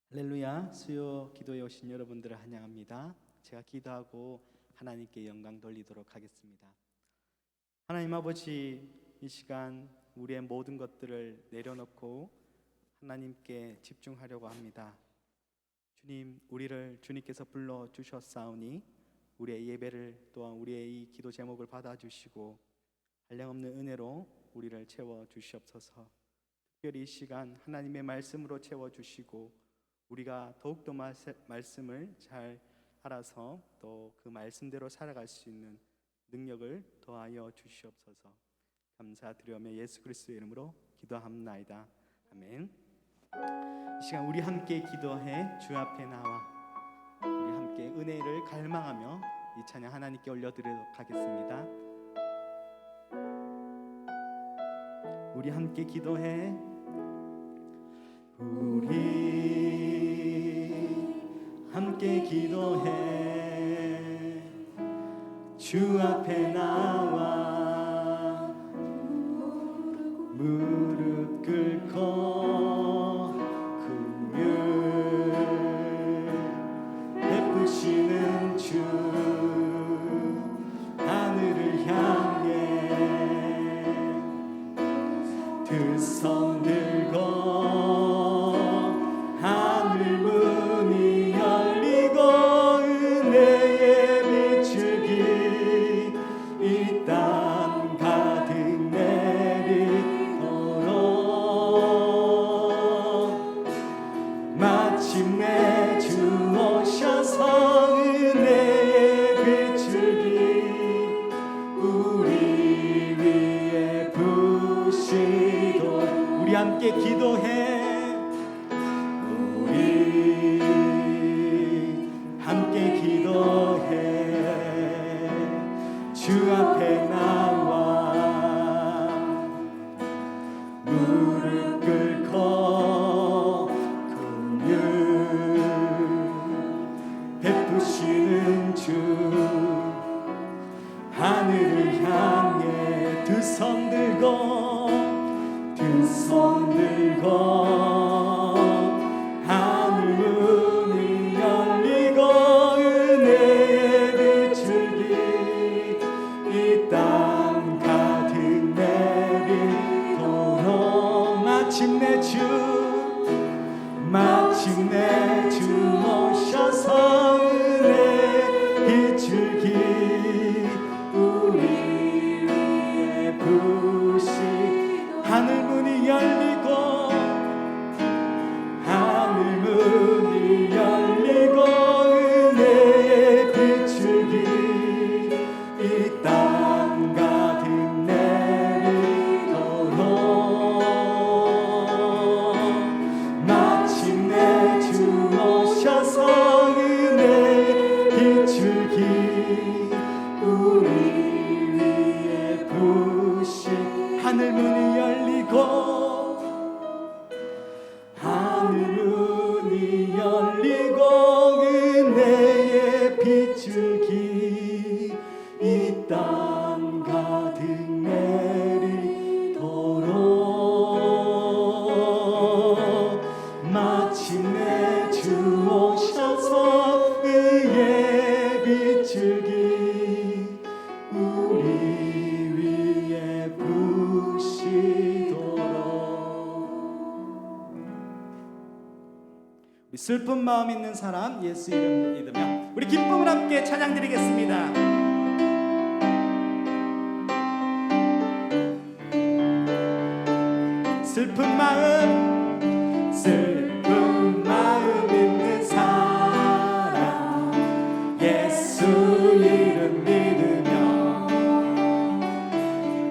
할렐루야. 수요 기도에 오신 여러분들을 환영합니다. 제가 기도하고 하나님께 영광 돌리도록 하겠습니다. 하나님 아버지, 이 시간 우리의 모든 것들을 내려놓고 하나님께 집중하려고 합니다. 주님, 우리를 주님께서 불러주셨사오니 우리의 예배를 또한 우리의 이 기도 제목을 받아주시고 한량없는 은혜로 우리를 채워주시옵소서. 특별히 이 시간 하나님의 말씀으로 채워주시고 우리가 더욱더 말씀을 잘 알아서 또 그 말씀대로 살아갈 수 있는 능력을 더하여 주시옵소서. 감사드리며 예수 그리스도의 이름으로 기도합나이다. 아멘. 이 시간 우리 함께 기도해 주 앞에 나와 우리 함께 은혜를 갈망하며 이 찬양 하나님께 올려드리도록 하겠습니다. 우리 함께 기도해. 우리 함께 기도해 주 앞에 나와 무릎 꿇고 긍휼 베푸시는 주 하늘을 향해 두 손 들고 마침내 주 오셔서 은혜의 비추기 우리 위에 부으시도록 우리 함께 기도해. 우리 함께 기도해 주 앞에 나와 무릎 꿇고 베푸시는 주 하늘을 향해 두 손 들고 하늘 문이 열리고 은혜의 비추기 이 땅 가득 내리도록 마침내 주 오셔서 은혜 비추기 우리 위에 부으시 하늘 문이 열리고 은혜의 비추기 이 땅 가득 내리도록 마침내 주 오셔서 은혜 비추기 우리 위에 부으시 하늘 문이 열리고 은혜의 비추기 이 땅 가득 내리도록 마침내 주 오셔서 의의 비추기 우리 위에 부으시도록. 우리 슬픈 마음 있는 사람 예수 이름 믿으며 우리 기쁨을 함께 찬양 드리겠습니다. 슬픈 마음 있는 사람 예수 이름 믿으며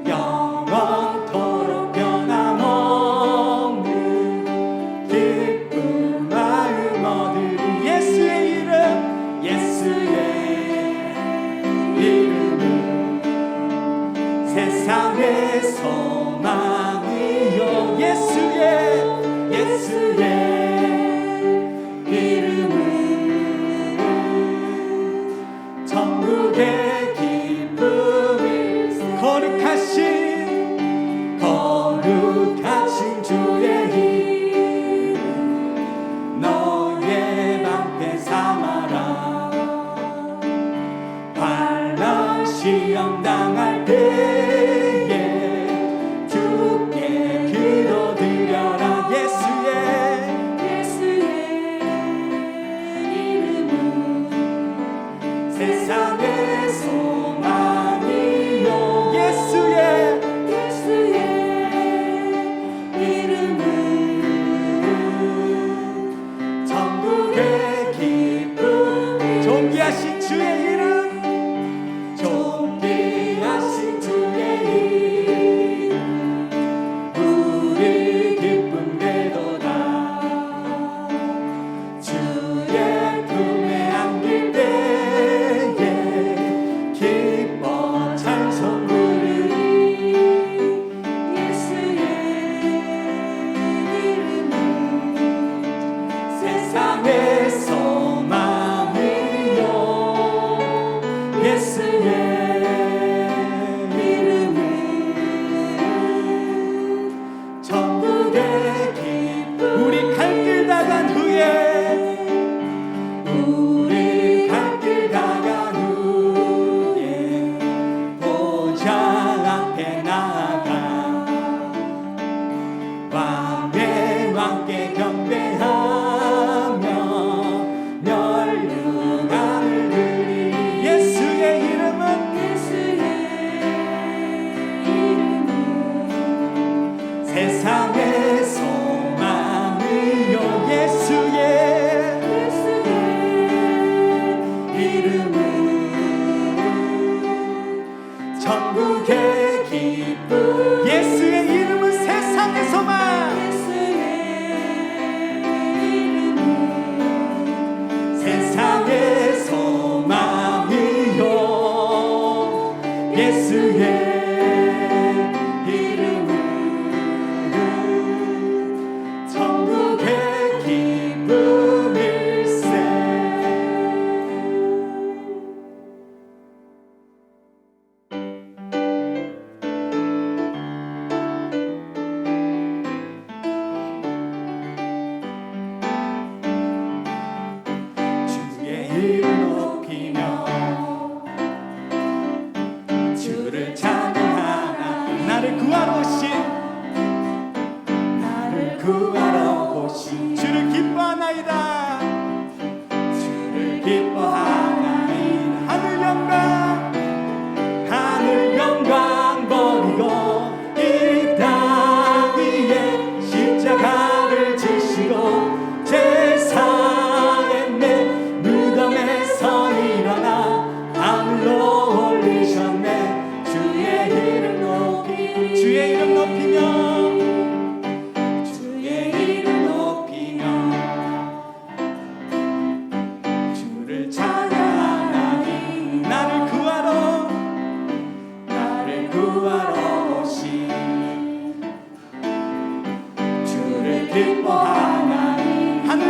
영원토록 변함없는 기쁜 마음 얻으리 예수의 이름은 세상의 소망이요 예수의 시험 당할 때에 주께 기도드려라. 예수의 이름은 세상의 소망이요. 예수의 이름은 천국의 기쁨. 존귀하신 주의 이름, 존귀하신 주의 이름, 우리 기쁨 되도다. 주의 품에 안길 때에 기뻐 찬송 부르리. 예수의 이름은 세상의 소망이요. 예수의 이름은 천국의 기쁨. 우리 갈 길 다간 후에 보좌 앞에 나아가 왕의 왕께 경배하며 멸류관을 드리. 예수의 이름은 세상의 소망이요. 예수의 이름은 천국의 기쁨. 예수의 이름은 세상의 소망. 세상의 소망이요. 예수의 이름은 천국의 기쁨일세. 주의 이름 높이며 주를 찬양하나. 나를 구하러 오신 주를 기뻐하나이다. 주를 기뻐하나이다. 하늘 영광 버리고 이 땅 위에 십자가를 지시고 제사의 내 무덤에서 일어나 하늘로 올리셨네. 주의 이름 높이며 주를 찬양하나니. 나를 구하러 오신 주를 기뻐하나니. 하늘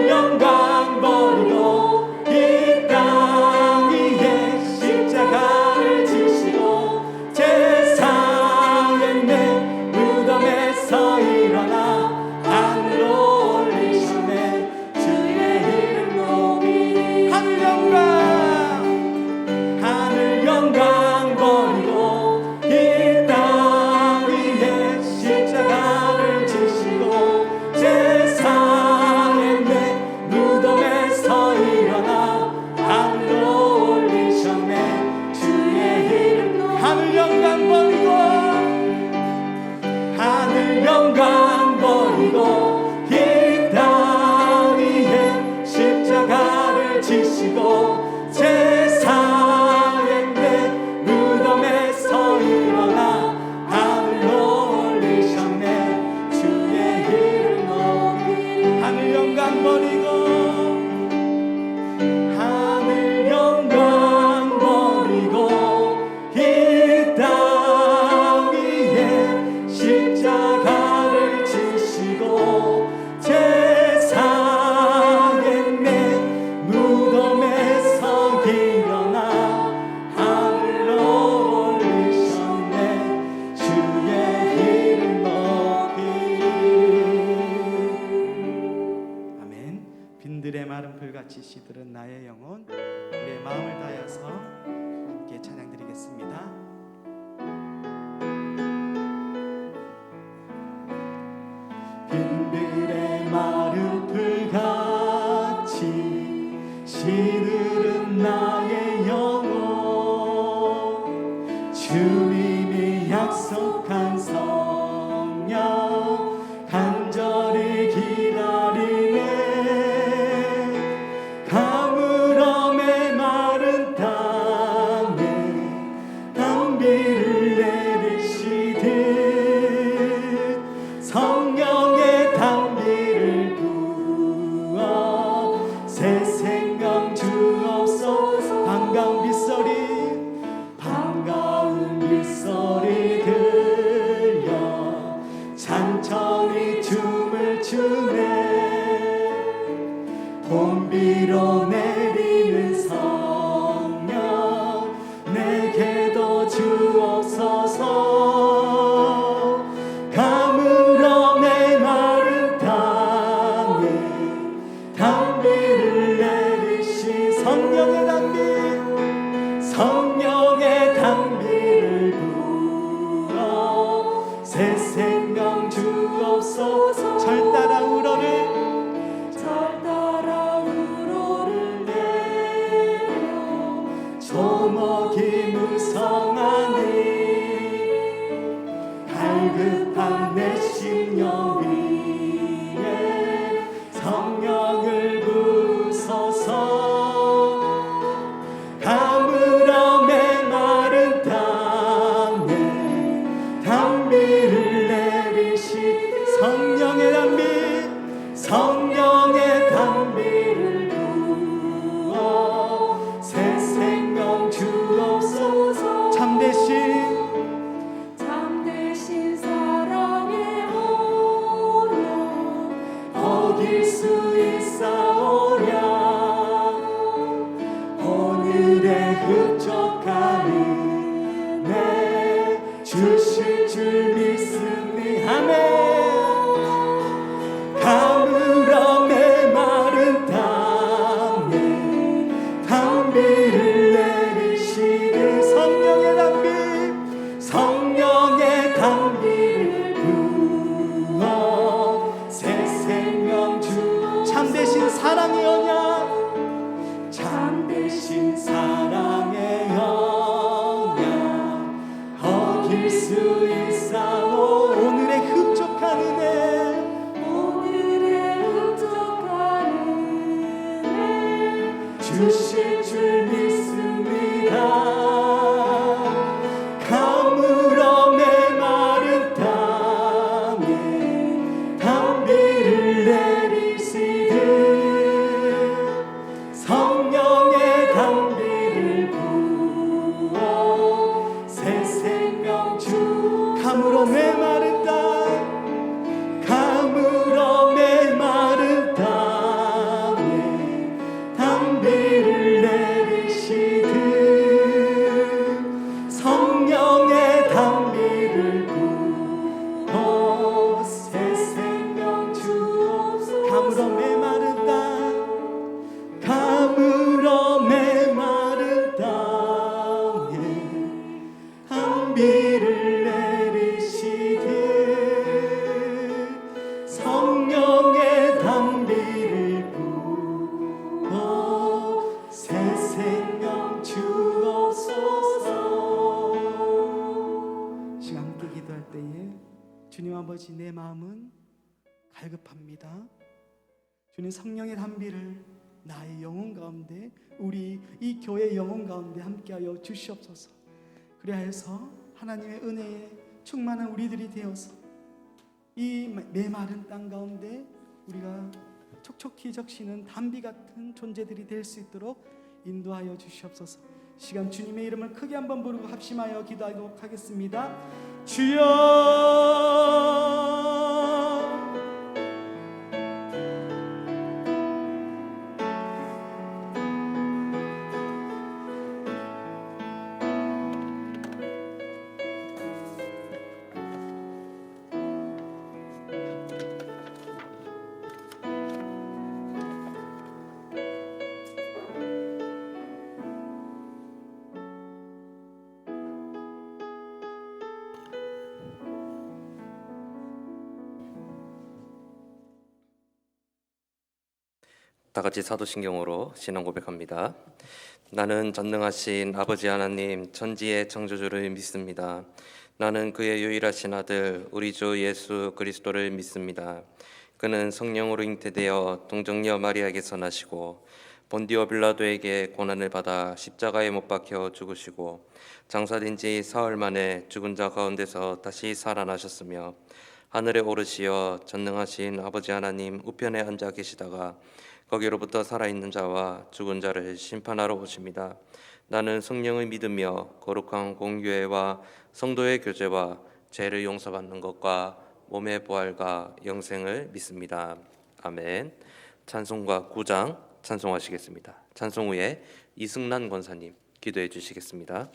영광 버리고 이 땅 위에 십자가를 지시고 제사의 내 무덤에서 일어나 하늘로 올리시네. 주의 이름 높이. 하늘 영광 버리고 이 땅 위에 십자가를 지시고 제사의 내 무덤에서 일어나 하늘로 올리셨네. 주의 이름 높이. 하늘 영광 버리고 이 땅 위에 십자가를 지시고 제사의 내 무덤에서 일어나 하늘로 올리셨네. 주의 이름 높이. 하늘 영광 버리고 이 땅 위에 십자가를 지시고 제사의 내 무덤에서 일어나 하늘로 올리셨네. 주의 이름 높이. 아멘. 빈들의 마른 풀같이 시들은 나의 영혼 우리의 마음을 다하여서 함께 찬양 드리겠습니다. 빈들의 마른 풀같이 시들은 나의 영혼, 주님이 약속한 성령 간절히 기다리네. 가물어 메마른 땅에 단비를 내리시듯 성령의 단비를 부어 새 생명 주옵소서. 반가운 빗소리 들려 찬천히 춤을 추네. 봄비로 내리는 성령 내게도 주옵소서. 가물어 메마른 땅에 단비를 내리시. 성령의 단비, 성령의 단비를 부어 새 생명 주옵소서. 절 따라 우러를 내려 조목이 무성하니 갈급한 내 심령 위에 성령을 부소서. 가물어 메마른 땅에 단비를 내리시. 성령의 단비, 성령의 단비를 부어 새 생명 주옵소서. 참되신 사랑의 온영 얻을 수 있사오랴. 오늘의 흡족한 은혜 주실 줄 믿습니. 아멘. 가물어 메마른 땅에 단비를 내리시되 성령의 단비, 성령의 단비를 부어 새 생명 주. 참되신 사랑의 언약, 참되신 사랑의 언약 얻을 수 있사오. 오늘의 흡족한 은혜, 주실 줄 믿습니다. 가물어 메마른 땅에 단비를 내리시듯 성령의 단비를 부어 새 생명 주. 가물어 메마른 땅, 가물어 메마른 땅에 단비를 내리시듯 성령의 단비를 부어 새 생명 주옵소서. 가물어 메마른 땅, 가물어 메마른 땅에 단비를 내리시듯 성령의 단비를 부어 새 생명 주옵소서. 시간 함께 기도할 때에 주님 아버지, 내 마음은 갈급합니다. 주님, 성령의 단비를 나의 영혼 가운데, 우리 이 교회 영혼 가운데 함께하여 주시옵소서. 그리하여서 하나님의 은혜에 충만한 우리들이 되어서 이 메마른 땅 가운데 우리가 촉촉히 적시는 단비 같은 존재들이 될 수 있도록 인도하여 주시옵소서. 시간 주님의 이름을 크게 한번 부르고 합심하여 기도하도록 하겠습니다. 주여, 다 같이 사도신경으로 신앙 고백합니다. 나는 전능하신 아버지 하나님 천지의 창조주를 믿습니다. 나는 그의 유일하신 아들 우리 주 예수 그리스도를 믿습니다. 그는 성령으로 잉태되어 동정녀 마리아에게서 나시고 본디오 빌라도에게 고난을 받아 십자가에 못 박혀 죽으시고 장사된 지 사흘 만에 죽은 자 가운데서 다시 살아나셨으며 하늘에 오르시어 전능하신 아버지 하나님 우편에 앉아 계시다가 거기로부터 살아있는 자와 죽은 자를 심판하러 오십니다. 나는 성령을 믿으며 거룩한 공교회와 성도의 교제와 죄를 용서받는 것과 몸의 부활과 영생을 믿습니다. 아멘. 찬송가 9장 찬송하시겠습니다. 찬송 후에 이승란 권사님 기도해 주시겠습니다.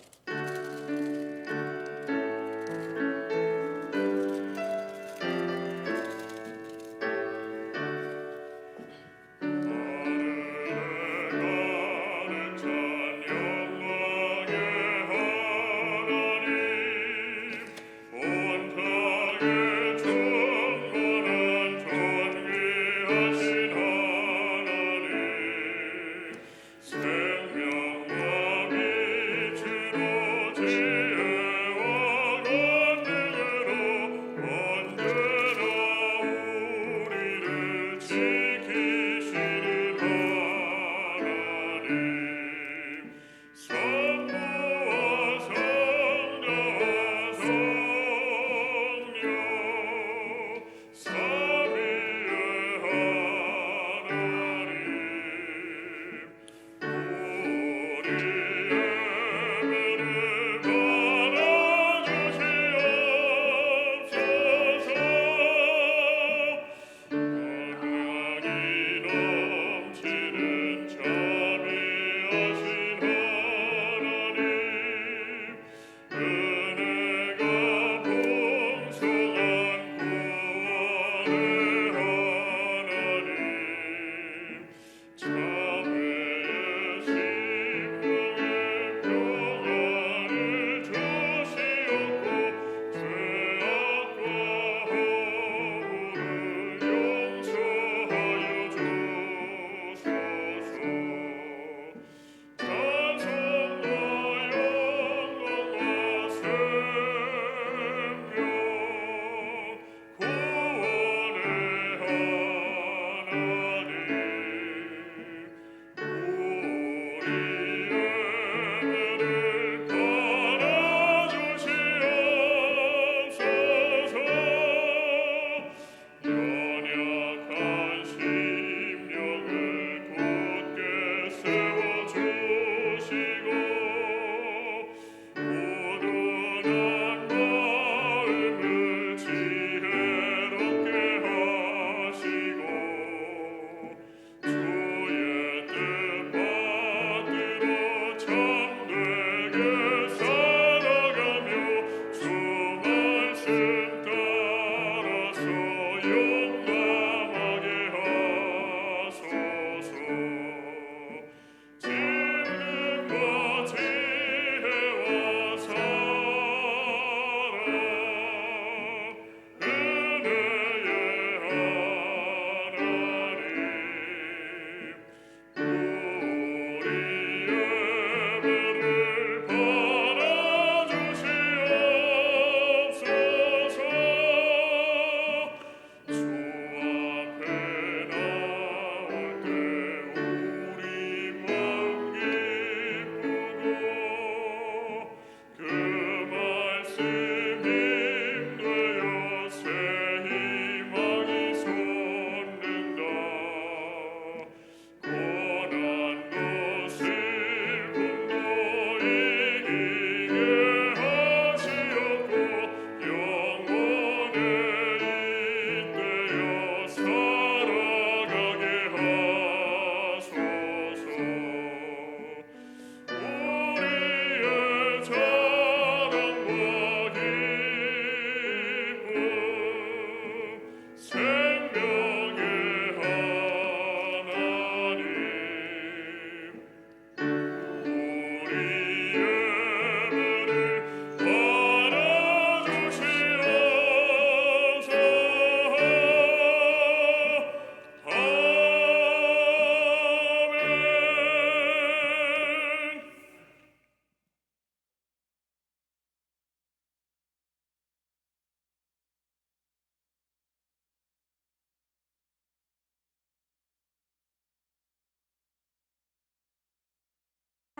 생명과 빛으로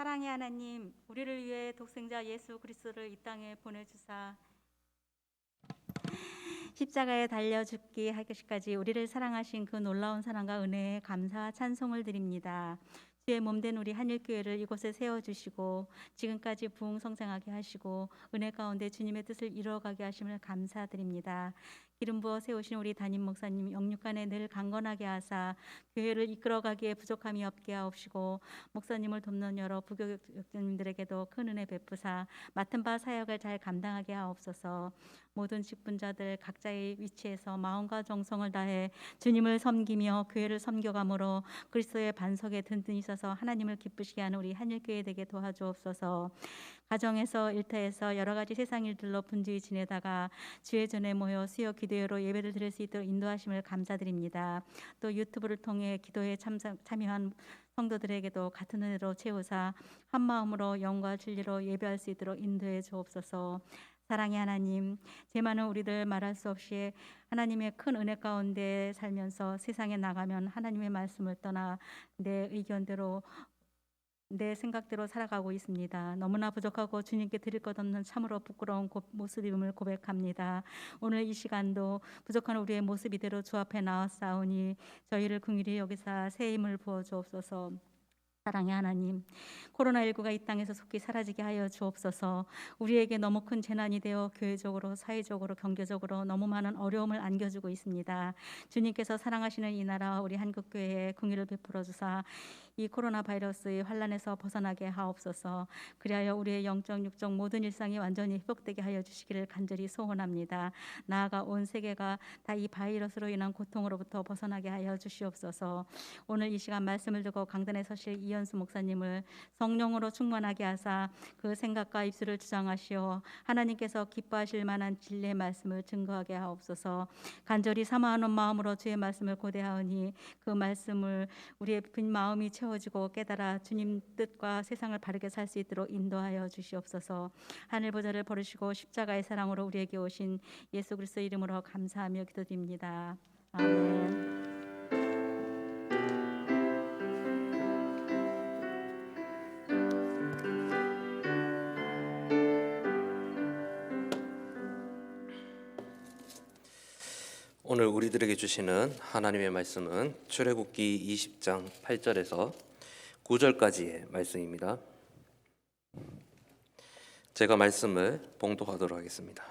사랑의 하나님, 우리를 위해 독생자 예수 그리스도를 이 땅에 보내주사 십자가에 달려 죽기 하기까지 우리를 사랑하신 그 놀라운 사랑과 은혜에 감사 찬송을 드립니다. 주의 몸된 우리 한일교회를 이곳에 세워주시고 지금까지 부흥성장하게 하시고 은혜 가운데 주님의 뜻을 이루어가게 하심을 감사드립니다. 기름 부어 세우신 우리 담임 목사님 영육간에 늘 강건하게 하사 교회를 이끌어가기에 부족함이 없게 하옵시고 목사님을 돕는 여러 부교육자님들에게도 큰 은혜 베푸사 맡은 바 사역을 잘 감당하게 하옵소서. 모든 직분자들 각자의 위치에서 마음과 정성을 다해 주님을 섬기며 교회를 섬겨감으로 그리스도의 반석에 든든히 서서 하나님을 기쁘시게 하는 우리 한일교회 되게 도와주옵소서. 가정에서 일터에서 여러 가지 세상 일들로 분주히 지내다가 주의 전에 모여 수요 기도회로 예배를 드릴 수 있도록 인도하심을 감사드립니다. 또 유튜브를 통해 기도에 참여한 성도들에게도 같은 은혜로 채우사 한 마음으로 영과 진리로 예배할 수 있도록 인도해 주옵소서. 사랑의 하나님, 죄 많은 우리들 말할 수 없이 하나님의 큰 은혜 가운데 살면서 세상에 나가면 하나님의 말씀을 떠나 내 의견대로 내 생각대로 살아가고 있습니다. 너무나 부족하고 주님께 드릴 것 없는 참으로 부끄러운 모습임을 고백합니다. 오늘 이 시간도 부족한 우리의 모습 이대로 주 앞에 나왔사오니 저희를 긍휼히 여기사 새 힘을 부어 주옵소서. 사랑의 하나님, 코로나19가 이 땅에서 속히 사라지게 하여 주옵소서. 우리에게 너무 큰 재난이 되어 교회적으로, 사회적으로, 경제적으로 너무 많은 어려움을 안겨주고 있습니다. 주님께서 사랑하시는 이 나라 우리 한국교회에 긍휼을 베풀어 주사 이 코로나 바이러스의 환란에서 벗어나게 하옵소서. 그리하여 우리의 영적 육적 모든 일상이 완전히 회복되게 하여 주시기를 간절히 소원합니다. 나아가 온 세계가 다 이 바이러스로 인한 고통으로부터 벗어나게 하여 주시옵소서. 오늘 이 시간 말씀을 듣고 강단에 서실 이현수 목사님을 성령으로 충만하게 하사 그 생각과 입술을 주장하시어 하나님께서 기뻐하실 만한 진리의 말씀을 증거하게 하옵소서. 간절히 사모하는 마음으로 주의 말씀을 고대하오니 그 말씀을 우리의 빈 마음이 채워지고 깨달아 주님 뜻과 세상을 바르게 살 수 있도록 인도하여 주시옵소서. 하늘 보좌를 버리시고 십자가의 사랑으로 우리에게 오신 예수 그리스도 이름으로 감사하며 기도드립니다. 아멘. 오늘 우리들에게 주시는 하나님의 말씀은 출애굽기 20장 8절에서 9절까지의 말씀입니다. 제가 말씀을 봉독하도록 하겠습니다.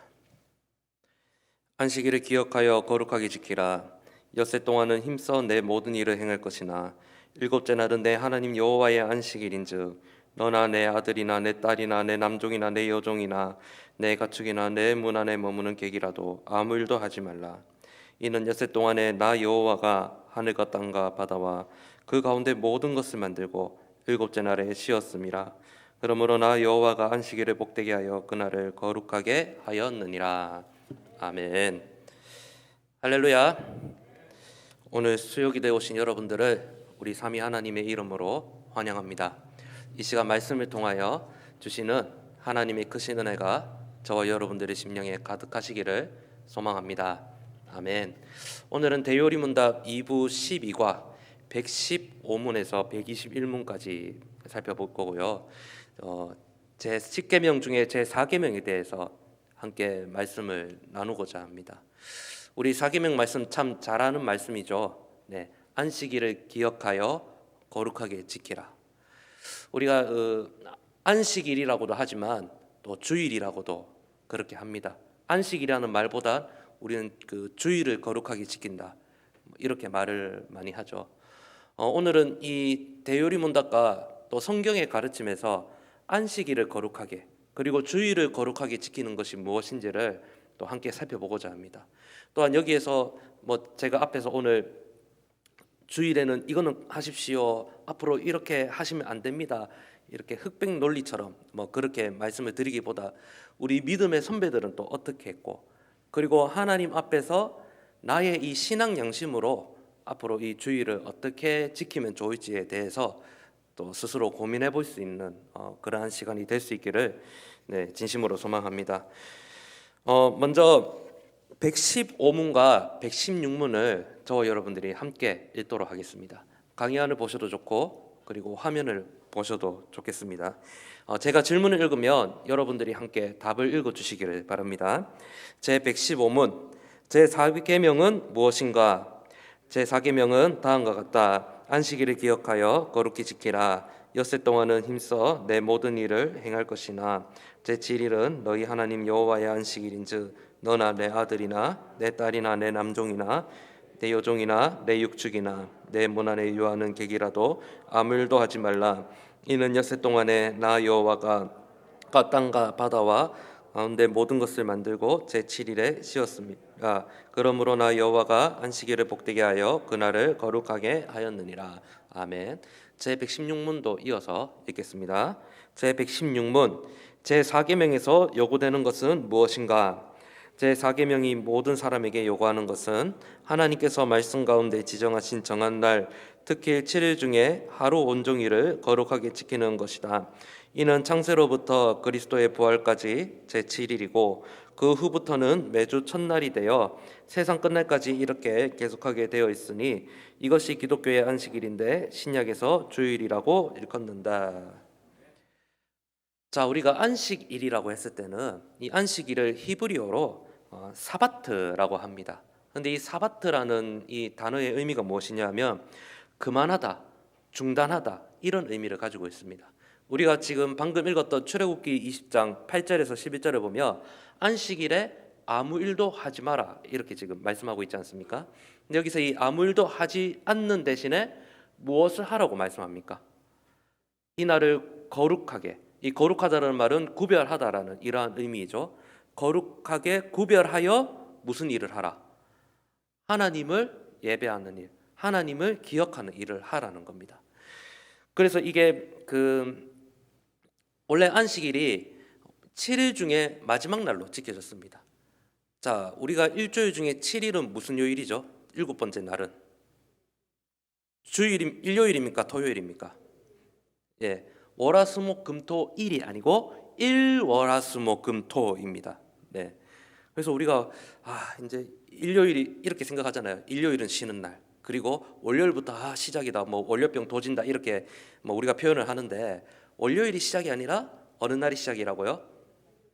안식일을 기억하여 거룩하게 지키라. 엿새 동안은 힘써 내 모든 일을 행할 것이나 일곱째 날은 내 하나님 여호와의 안식일인즉 너나 내 아들이나 내 딸이나 내 남종이나 내 여종이나 내 가축이나 내 문 안에 머무는 객이라도 아무 일도 하지 말라. 이는 엿새 동안에 나 여호와가 하늘과 땅과 바다와 그 가운데 모든 것을 만들고 일곱째 날에 쉬었음이라. 그러므로 나 여호와가 안식일을 복되게 하여 그날을 거룩하게 하였느니라. 아멘. 할렐루야. 오늘 수요기도에 오신 여러분들을 우리 삼위 하나님의 이름으로 환영합니다. 이 시간 말씀을 통하여 주시는 하나님의 크신 은혜가 저와 여러분들의 심령에 가득하시기를 소망합니다. 아멘. 오늘은 대요리문답 2부 12과 115문에서 121문까지 살펴볼 거고요. 제 10계명 중에 제 4계명에 대해서 함께 말씀을 나누고자 합니다. 우리 4계명 말씀 참 잘하는 말씀이죠. 네, 안식일을 기억하여 거룩하게 지키라. 우리가 안식일이라고도 하지만 또 주일이라고도 그렇게 합니다. 안식이라는 말보다 우리는 그 주일을 거룩하게 지킨다 이렇게 말을 많이 하죠. 오늘은 이 대요리문답과 또 성경의 가르침에서 안식일을 거룩하게 그리고 주일을 거룩하게 지키는 것이 무엇인지를 또 함께 살펴보고자 합니다. 또한 여기에서 제가 앞에서 오늘 주일에는 이거는 하십시오, 앞으로 이렇게 하시면 안 됩니다, 이렇게 흑백 논리처럼 그렇게 말씀을 드리기보다 우리 믿음의 선배들은 또 어떻게 했고, 그리고 하나님 앞에서 나의 이 신앙 양심으로 앞으로 이 주일을 어떻게 지키면 좋을지에 대해서 또 스스로 고민해 볼 수 있는 그러한 시간이 될 수 있기를 진심으로 소망합니다. 먼저 115문과 116문을 저와 여러분들이 함께 읽도록 하겠습니다. 강의안을 보셔도 좋고 그리고 화면을 보셔도 좋겠습니다. 제가 질문을 읽으면 여러분들이 함께 답을 읽어주시기를 바랍니다. 제115문 제4계명은 무엇인가? 제4계명은 다음과 같다. 안식일을 기억하여 거룩히 지키라. 엿새 동안은 힘써 내 모든 일을 행할 것이나 제7일은 너희 하나님 여호와의 안식일인즉 너나 내 아들이나 내 딸이나 내 남종이나 내 여종이나 내 육축이나 내 문 안에 유하는 객이라도 아무 일도 하지 말라. 이는 엿새 동안에 나 여호와가 땅과 바다와 가운데 모든 것을 만들고 제7일에 쉬었습니다. 그러므로 나 여호와가 안식일을 복되게 하여 그날을 거룩하게 하였느니라. 아멘. 제116문도 이어서 읽겠습니다. 제116문 제4계명에서 요구되는 것은 무엇인가? 제4계명이 모든 사람에게 요구하는 것은 하나님께서 말씀 가운데 지정하신 정한 날, 특히 7일 중에 하루 온종일을 거룩하게 지키는 것이다. 이는 창세로부터 그리스도의 부활까지 제7일이고 그 후부터는 매주 첫날이 되어 세상 끝날까지 이렇게 계속하게 되어 있으니 이것이 기독교의 안식일인데 신약에서 주일이라고 일컫는다. 자, 우리가 안식일이라고 했을 때는 이 안식일을 히브리어로 사바트라고 합니다. 근데 이 사바트라는 이 단어의 의미가 무엇이냐면 그만하다, 중단하다 이런 의미를 가지고 있습니다. 우리가 지금 방금 읽었던 출애굽기 20장 8절에서 11절을 보면 안식일에 아무 일도 하지 마라 이렇게 지금 말씀하고 있지 않습니까? 근데 여기서 이 아무 일도 하지 않는 대신에 무엇을 하라고 말씀합니까? 이 날을 거룩하게, 이 거룩하다는 말은 구별하다라는 이러한 의미이죠. 거룩하게 구별하여 무슨 일을 하라? 하나님을 예배하는 일, 하나님을 기억하는 일을 하라는 겁니다. 그래서 이게 원래 안식일이 7일 중에 마지막 날로 지켜졌습니다. 자, 우리가 일주일 중에 7일은 무슨 요일이죠? 7번째 날은 일요일입니까? 토요일입니까? 예, 월화수목금토 일이 아니고 일월화수목금토입니다. 네. 그래서 우리가 이제 일요일이 이렇게 생각하잖아요. 일요일은 쉬는 날. 그리고 월요일부터 시작이다. 뭐 월요병 도진다. 이렇게 뭐 우리가 표현을 하는데 월요일이 시작이 아니라 어느 날이 시작이라고요?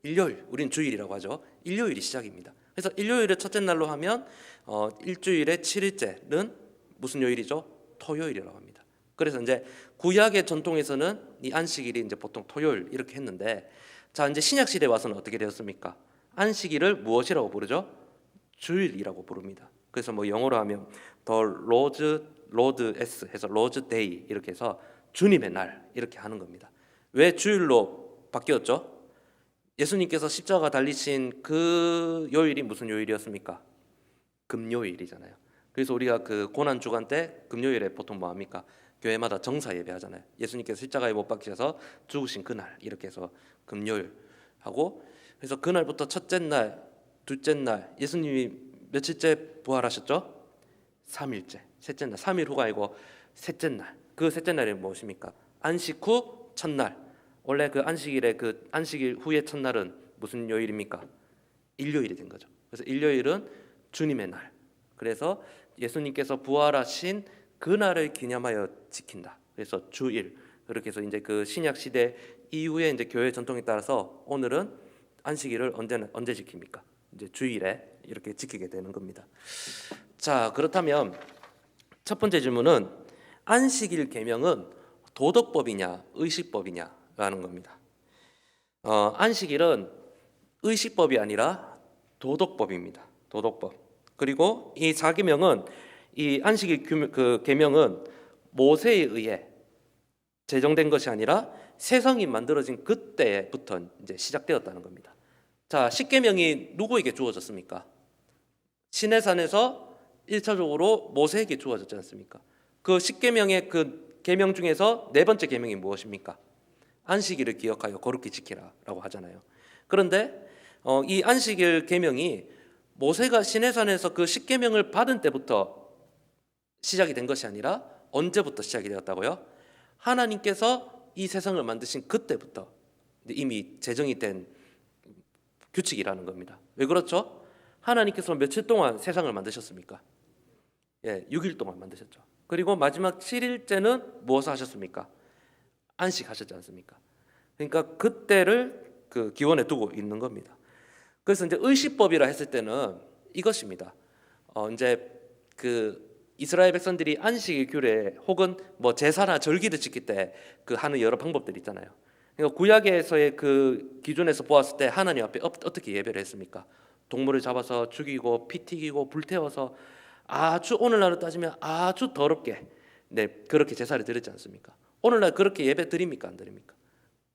일요일. 우린 주일이라고 하죠. 일요일이 시작입니다. 그래서 일요일을 첫째 날로 하면 일주일의 7일째는 무슨 요일이죠? 토요일이라고 합니다. 그래서 이제 구약의 전통에서는 이 안식일이 이제 보통 토요일 이렇게 했는데 자, 이제 신약 시대에 와서는 어떻게 되었습니까? 안식일을 무엇이라고 부르죠? 주일이라고 부릅니다. 그래서 뭐 영어로 하면 the Lord S 해서 Lord's Day 이렇게 해서 주님의 날 이렇게 하는 겁니다. 왜 주일로 바뀌었죠? 예수님께서 십자가 달리신 그 요일이 무슨 요일이었습니까? 금요일이잖아요. 그래서 우리가 그 고난 주간 때 금요일에 보통 뭐 합니까? 교회마다 정사 예배하잖아요. 예수님께서 십자가에 못 박히셔서 죽으신 그날 이렇게 해서 금요일 하고 그래서 그날부터 첫째 날, 둘째 날 예수님이 며칠째 부활하셨죠? 3일째, 셋째 날, 3일 후가 아니고 셋째 날. 그 셋째 날이 무엇입니까? 안식 후 첫날. 원래 그 안식일의 그 안식일 후의 첫날은 무슨 요일입니까? 일요일이 된 거죠. 그래서 일요일은 주님의 날. 그래서 예수님께서 부활하신 그 날을 기념하여 지킨다. 그래서 주일. 그렇게 해서 이제 그 신약 시대 이후에 이제 교회 전통에 따라서 오늘은 안식일을 언제 지킵니까? 이제 주일에 이렇게 지키게 되는 겁니다. 자, 그렇다면 첫 번째 질문은 안식일 계명은 도덕법이냐 의식법이냐라는 겁니다. 안식일은 의식법이 아니라 도덕법입니다. 도덕법. 그리고 이 4계명은 이 안식일 그 계명은 모세에 의해 제정된 것이 아니라 세상이 만들어진 그때부터 이제 시작되었다는 겁니다. 자, 10계명이 누구에게 주어졌습니까? 시내산에서 1차적으로 모세에게 주어졌지 않습니까? 그 10계명의 그 계명 중에서 네 번째 계명이 무엇입니까? 안식일을 기억하여 거룩히 지키라라고 하잖아요. 그런데 이 안식일 계명이 모세가 시내산에서 그 10계명을 받은 때부터 시작이 된 것이 아니라 언제부터 시작이 되었다고요? 하나님께서 이 세상을 만드신 그때부터 이미 제정이 된 규칙이라는 겁니다. 왜 그렇죠? 하나님께서 며칠 동안 세상을 만드셨습니까? 6일 동안 만드셨죠. 그리고 마지막 7일째는 무엇을 하셨습니까? 안식하셨지 않습니까? 그러니까 그때를 그 기원에 두고 있는 겁니다. 그래서 이제 의식법이라 했을 때는 이것입니다. 이제 그 이스라엘 백성들이 안식일 규례 혹은 뭐 제사나 절기를 지킬 때 그 하는 여러 방법들이 있잖아요. 그러니까 구약에서의 그 기준에서 보았을 때 하나님 앞에 어떻게 예배를 했습니까? 동물을 잡아서 죽이고 피 튀기고 불태워서 아주 오늘날로 따지면 아주 더럽게 그렇게 제사를 드렸지 않습니까? 오늘날 그렇게 예배 드립니까? 안 드립니까?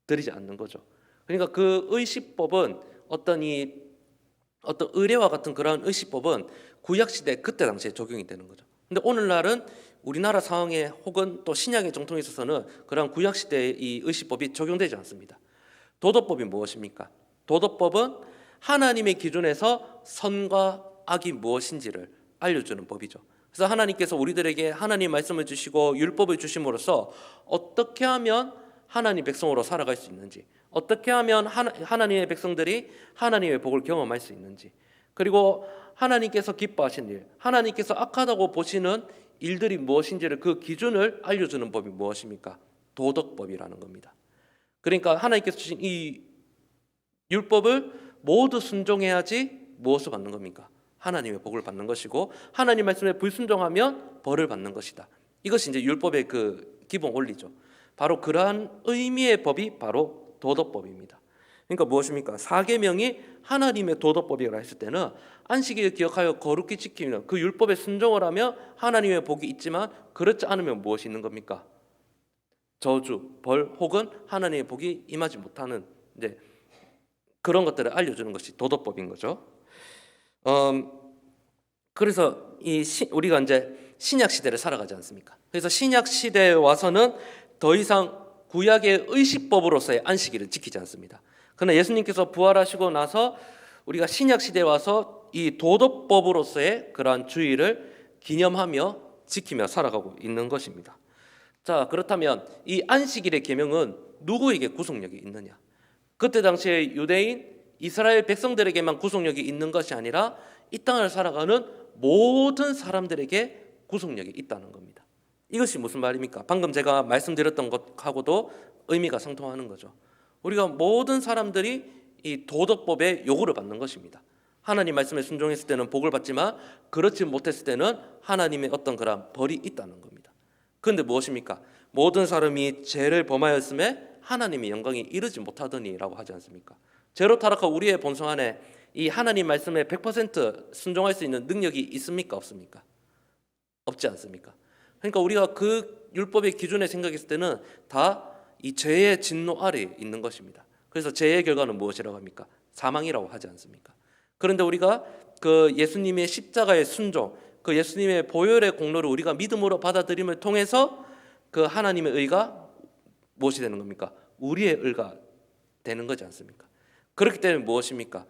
드리지 않는 거죠. 그러니까 그 의식법은 어떤 의례와 같은 그런 의식법은 구약 시대 그때 당시에 적용이 되는 거죠. 근데 오늘날은 우리나라 상황에 혹은 또 신약의 정통에 있어서는 그런 구약 시대의 이 의식법이 적용되지 않습니다. 도덕법이 무엇입니까? 도덕법은 하나님의 기준에서 선과 악이 무엇인지를 알려주는 법이죠. 그래서 하나님께서 우리들에게 하나님 말씀을 주시고 율법을 주심으로써 어떻게 하면 하나님 백성으로 살아갈 수 있는지, 어떻게 하면 하나님의 백성들이 하나님의 복을 경험할 수 있는지, 그리고 하나님께서 기뻐하신 일, 하나님께서 악하다고 보시는 일들이 무엇인지를 그 기준을 알려주는 법이 무엇입니까? 도덕법이라는 겁니다. 그러니까 하나님께서 주신 이 율법을 모두 순종해야지 무엇을 받는 겁니까? 하나님의 복을 받는 것이고 하나님 말씀에 불순종하면 벌을 받는 것이다. 이것이 이제 율법의 그 기본 원리죠. 바로 그러한 의미의 법이 바로 도덕법입니다. 그러니까 무엇입니까? 사계명이 하나님의 도덕법이라 했을 때는 안식일을 기억하여 거룩히 지키면 그 율법에 순종을 하며 하나님의 복이 있지만 그렇지 않으면 무엇이 있는 겁니까? 저주, 벌 혹은 하나님의 복이 임하지 못하는 이제 그런 것들을 알려주는 것이 도덕법인 거죠. 그래서 우리가 이제 신약 시대를 살아가지 않습니까? 그래서 신약 시대에 와서는 더 이상 구약의 의식법으로서의 안식일을 지키지 않습니다. 그러나 예수님께서 부활하시고 나서 우리가 신약 시대에 와서 이 도덕법으로서의 그러한 주의를 기념하며 지키며 살아가고 있는 것입니다. 자, 그렇다면 이 안식일의 계명은 누구에게 구속력이 있느냐? 그때 당시에 유대인 이스라엘 백성들에게만 구속력이 있는 것이 아니라 이 땅을 살아가는 모든 사람들에게 구속력이 있다는 겁니다. 이것이 무슨 말입니까? 방금 제가 말씀드렸던 것하고도 의미가 상통하는 거죠. 우리가 모든 사람들이 이 도덕법의 요구를 받는 것입니다. 하나님 말씀에 순종했을 때는 복을 받지만 그렇지 못했을 때는 하나님의 어떤 그런 벌이 있다는 겁니다. 그런데 무엇입니까? 모든 사람이 죄를 범하였음에 하나님의 영광이 이르지 못하더니라고 하지 않습니까? 죄로 타락한 우리의 본성 안에 이 하나님 말씀에 100% 순종할 수 있는 능력이 있습니까? 없습니까? 없지 않습니까? 그러니까 우리가 그 율법의 기준에 생각했을 때는 다 이 죄의 진노 아래에 있는 것입니다. 그래서 죄의 결과는 무엇이라고 합니까? 사망이라고 하지 않습니까? 그런데 우리가 그 예수님의 십자가의 순종, 그 예수님의 보혈의 공로를 우리가 믿음으로 받아들임을 통해서 그 하나님의 의가 무엇이 되는 겁니까? 우리의 의가 되는 거지 않습니까? 그렇기 때문에 무엇입니까?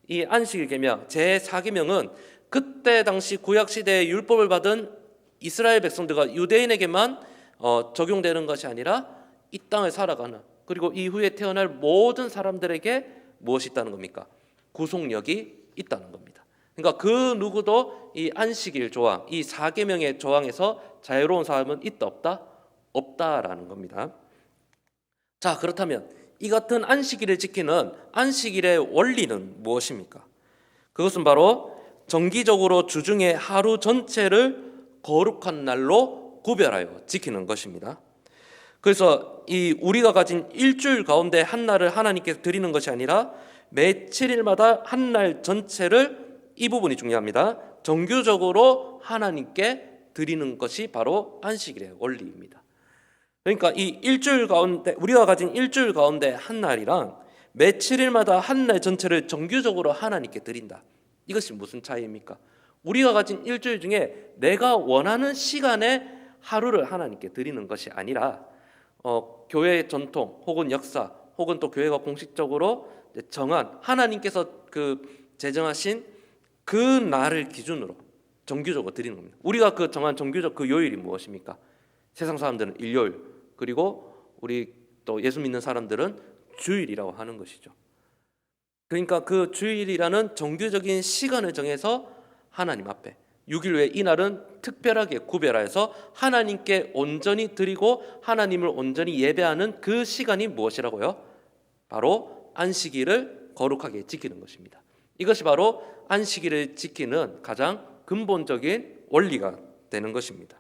이 안식일 계명 제4계명은 그때 당시 구약 시대의 율법을 받은 이스라엘 백성들과 유대인에게만 적용되는 것이 아니라 이 땅을 살아가는 그리고 이후에 태어날 모든 사람들에게 무엇이 있다는 겁니까? 구속력이 있다는 겁니다. 그러니까 그 누구도 이 안식일 조항, 이 4계명의 조항에서 자유로운 사람은 있다 없다? 없다라는 겁니다. 자, 그렇다면 이 같은 안식일을 지키는 안식일의 원리는 무엇입니까? 그것은 바로 정기적으로 주중에 하루 전체를 거룩한 날로 구별하여 지키는 것입니다. 그래서 이 우리가 가진 일주일 가운데 한 날을 하나님께 드리는 것이 아니라 매 7일마다 한 날 전체를, 이 부분이 중요합니다, 정규적으로 하나님께 드리는 것이 바로 안식일의 원리입니다. 그러니까 이 일주일 가운데 우리가 가진 일주일 가운데 한 날이랑 매 7일마다 한 날 전체를 정규적으로 하나님께 드린다. 이것이 무슨 차이입니까? 우리가 가진 일주일 중에 내가 원하는 시간에 하루를 하나님께 드리는 것이 아니라 교회의 전통 혹은 역사 혹은 또 교회가 공식적으로 정한 하나님께서 그 제정하신 그 날을 기준으로 정규적으로 드리는 겁니다. 우리가 그 정한 정규적 그 요일이 무엇입니까? 세상 사람들은 일요일, 그리고 우리 또 예수 믿는 사람들은 주일이라고 하는 것이죠. 그러니까 그 주일이라는 정규적인 시간을 정해서 하나님 앞에 6일 외에 이날은 특별하게 구별하여서 하나님께 온전히 드리고 하나님을 온전히 예배하는 그 시간이 무엇이라고요? 바로 안식일을 거룩하게 지키는 것입니다. 이것이 바로 안식일을 지키는 가장 근본적인 원리가 되는 것입니다.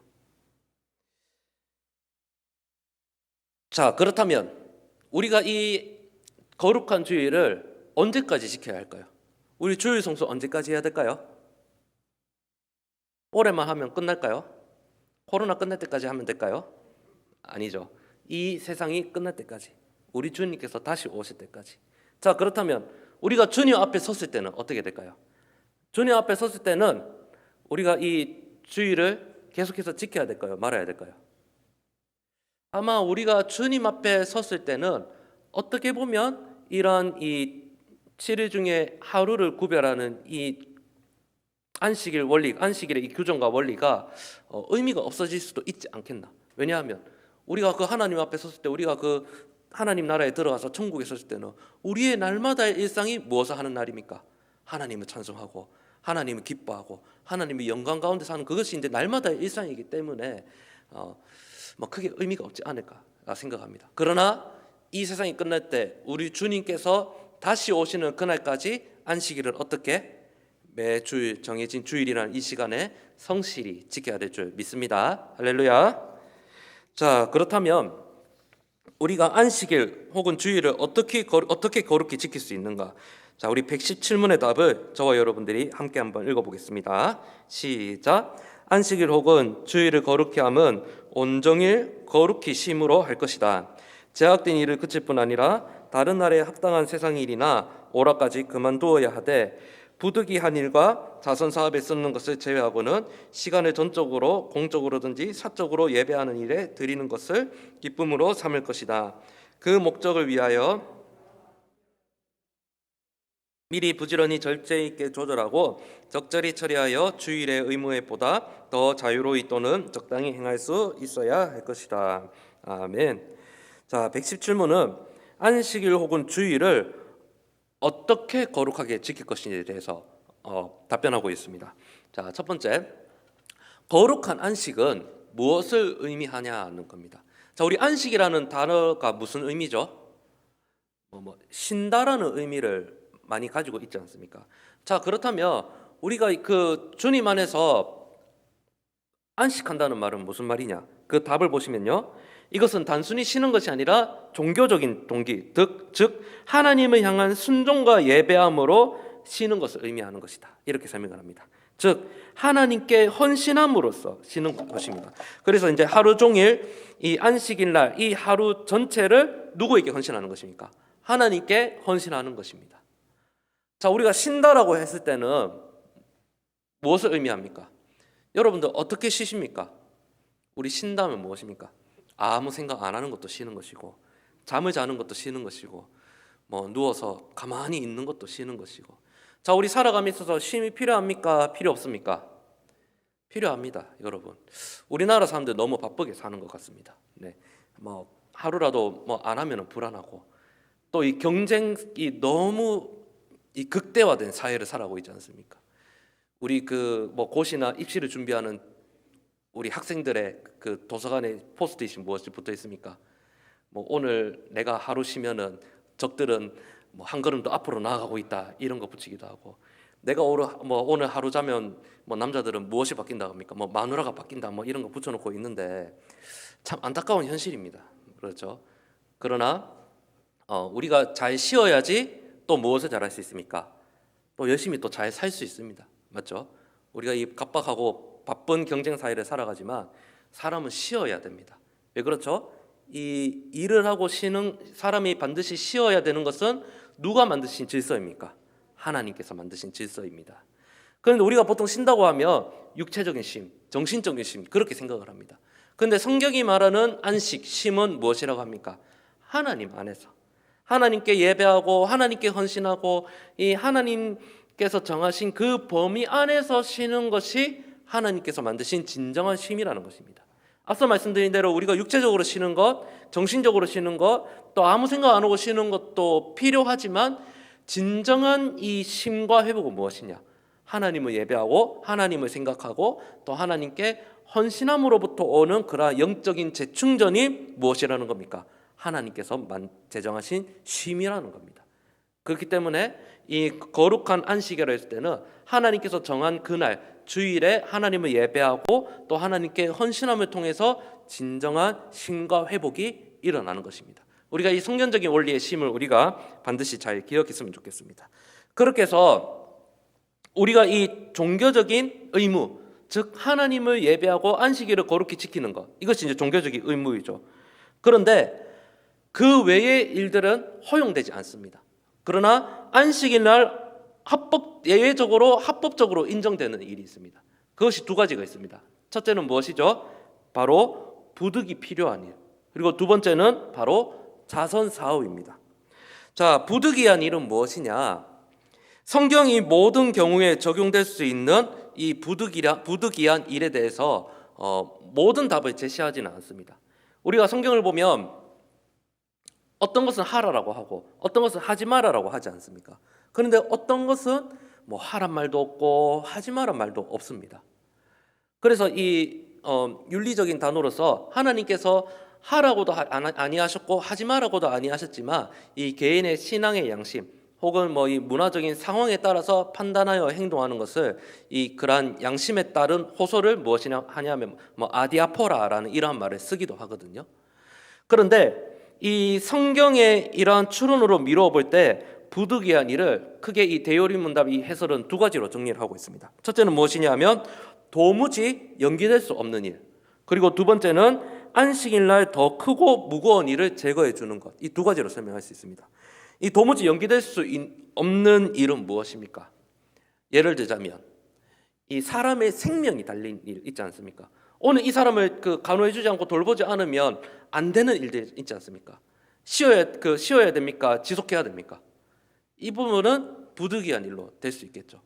자, 그렇다면 우리가 이 거룩한 주일을 언제까지 지켜야 할까요? 우리 주일 성수 언제까지 해야 될까요? 올해만 하면 끝날까요? 코로나 끝날 때까지 하면 될까요? 아니죠. 이 세상이 끝날 때까지, 우리 주님께서 다시 오실 때까지. 자, 그렇다면 우리가 주님 앞에 섰을 때는 어떻게 될까요? 주님 앞에 섰을 때는 우리가 이 주일을 계속해서 지켜야 될까요? 말아야 될까요? 아마 우리가 주님 앞에 섰을 때는 어떻게 보면 이런 이 7일 중에 하루를 구별하는 이 안식일 원리, 안식일의 이 규정과 원리가 의미가 없어질 수도 있지 않겠나? 왜냐하면 우리가 그 하나님 앞에 섰을 때, 우리가 그 하나님 나라에 들어가서 천국에 섰을 때는 우리의 날마다의 일상이 무엇을 하는 날입니까? 하나님을 찬송하고 하나님을 기뻐하고 하나님의 영광 가운데 사는 그것이 이제 날마다의 일상이기 때문에 뭐 크게 의미가 없지 않을까 생각합니다. 그러나 이 세상이 끝날 때 우리 주님께서 다시 오시는 그날까지 안식일을 어떻게 매주일 정해진 주일이라는 이 시간에 성실히 지켜야 될 줄 믿습니다. 할렐루야. 자, 그렇다면 우리가 안식일 혹은 주일을 어떻게 거룩히 지킬 수 있는가? 자, 우리 117문의 답을 저와 여러분들이 함께 한번 읽어보겠습니다. 시작. 안식일 혹은 주일을 거룩히 함은 온종일 거룩히 심으로 할 것이다. 제약된 일을 그칠 뿐 아니라 다른 날에 합당한 세상일이나 오라까지 그만두어야 하되 부득이한 일과 자선 사업에 쓰는 것을 제외하고는 시간을 전적으로 공적으로든지 사적으로 예배하는 일에 드리는 것을 기쁨으로 삼을 것이다. 그 목적을 위하여 미리 부지런히 절제 있게 조절하고 적절히 처리하여 주일의 의무에 보다 더 자유로이 또는 적당히 행할 수 있어야 할 것이다. 아멘. 자, 117문은 안식일 혹은 주일을 어떻게 거룩하게 지킬 것인지에 대해서 답변하고 있습니다. 자, 첫 번째, 거룩한 안식은 무엇을 의미하냐는 겁니다. 자, 우리 안식이라는 단어가 무슨 의미죠? 쉰다라는 의미를 많이 가지고 있지 않습니까? 자, 그렇다면 우리가 그 주님 안에서 안식한다는 말은 무슨 말이냐? 그 답을 보시면요, 이것은 단순히 쉬는 것이 아니라 종교적인 동기, 즉 하나님을 향한 순종과 예배함으로 쉬는 것을 의미하는 것이다. 이렇게 설명을 합니다. 즉 하나님께 헌신함으로써 쉬는 것입니다. 그래서 이제 하루 종일 이 안식일 날 이 하루 전체를 누구에게 헌신하는 것입니까? 하나님께 헌신하는 것입니다. 자, 우리가 쉰다라고 했을 때는 무엇을 의미합니까? 여러분들 어떻게 쉬십니까? 우리 쉰다면 무엇입니까? 아무 생각 안 하는 것도 쉬는 것이고, 잠을 자는 것도 쉬는 것이고, 뭐 누워서 가만히 있는 것도 쉬는 것이고. 자, 우리 살아감에 있어서 쉼이 필요합니까? 필요 없습니까? 필요합니다, 여러분. 우리나라 사람들 너무 바쁘게 사는 것 같습니다. 네, 뭐 하루라도 뭐 안 하면 불안하고, 또 이 경쟁이 너무 이 극대화된 사회를 살아가고 있지 않습니까? 우리 그 뭐 고시나 입시를 준비하는 우리 학생들의 그 도서관에 포스트잇이 무엇이 붙어 있습니까? 뭐 오늘 내가 하루 쉬면은 적들은 뭐 한 걸음 더 앞으로 나아가고 있다, 이런 거 붙이기도 하고, 내가 오늘 하루 자면 뭐 남자들은 무엇이 바뀐다 합니까? 뭐 마누라가 바뀐다, 뭐 이런 거 붙여놓고 있는데 참 안타까운 현실입니다. 그렇죠? 그러나 우리가 잘 쉬어야지 또 무엇을 잘할 수 있습니까? 또 열심히 또 잘 살 수 있습니다. 맞죠? 우리가 이 각박하고 바쁜 경쟁 사회를 살아가지만 사람은 쉬어야 됩니다. 왜 그렇죠? 이 일을 하고 쉬는 사람이 반드시 쉬어야 되는 것은 누가 만드신 질서입니까? 하나님께서 만드신 질서입니다. 그런데 우리가 보통 쉰다고 하면 육체적인 쉼, 정신적인 쉼, 그렇게 생각을 합니다. 그런데 성경이 말하는 안식, 쉼은 무엇이라고 합니까? 하나님 안에서 하나님께 예배하고 하나님께 헌신하고 이 하나님께서 정하신 그 범위 안에서 쉬는 것이 하나님께서 만드신 진정한 쉼이라는 것입니다. 앞서 말씀드린 대로 우리가 육체적으로 쉬는 것, 정신적으로 쉬는 것, 또 아무 생각 안 하고 쉬는 것도 필요하지만 진정한 이 쉼과 회복은 무엇이냐? 하나님을 예배하고 하나님을 생각하고 또 하나님께 헌신함으로부터 오는 그러한 영적인 재충전이 무엇이라는 겁니까? 하나님께서 제정하신 쉼이라는 겁니다. 그렇기 때문에 이 거룩한 안식일을 했을 때는 하나님께서 정한 그날 주일에 하나님을 예배하고 또 하나님께 헌신함을 통해서 진정한 쉼과 회복이 일어나는 것입니다. 우리가 이 성경적인 원리의 쉼을 우리가 반드시 잘 기억했으면 좋겠습니다. 그렇게 해서 우리가 이 종교적인 의무, 즉 하나님을 예배하고 안식일을 거룩히 지키는 것, 이것이 이제 종교적인 의무이죠. 그런데 그 외의 일들은 허용되지 않습니다. 그러나 안식일 날 예외적으로 합법적으로 인정되는 일이 있습니다. 그것이 두 가지가 있습니다. 첫째는 무엇이죠? 바로 부득이 필요한 일. 그리고 두 번째는 바로 자선 사업입니다. 자, 부득이한 일은 무엇이냐? 성경이 모든 경우에 적용될 수 있는 이 부득이한 일에 대해서 모든 답을 제시하지는 않습니다. 우리가 성경을 보면 어떤 것은 하라라고 하고 어떤 것은 하지 마라라고 하지 않습니까? 그런데 어떤 것은 뭐 하란 말도 없고 하지 마란 말도 없습니다. 그래서 이 윤리적인 단어로서 하나님께서 하라고도 아니하셨고 하지 마라고도 아니하셨지만 이 개인의 신앙의 양심 혹은 뭐 이 문화적인 상황에 따라서 판단하여 행동하는 것을 이 그러한 양심에 따른 호소를 무엇이냐 하냐면 뭐 아디아포라라는 이러한 말을 쓰기도 하거든요. 그런데 이 성경의 이러한 추론으로 미루어 볼 때 부득이한 일을 크게 이 대요리 문답 이 해설은 두 가지로 정리를 하고 있습니다. 첫째는 무엇이냐면 도무지 연기될 수 없는 일, 그리고 두 번째는 안식일 날 더 크고 무거운 일을 제거해 주는 것. 이 두 가지로 설명할 수 있습니다. 이 도무지 연기될 수 없는 일은 무엇입니까? 예를 들자면 이 사람의 생명이 달린 일 있지 않습니까? 오늘 이 사람을 간호해 주지 않고 돌보지 않으면 안 되는 일들 있지 않습니까? 쉬어야 됩니까? 지속해야 됩니까? 이 부분은 부득이한 일로 될 수 있겠죠.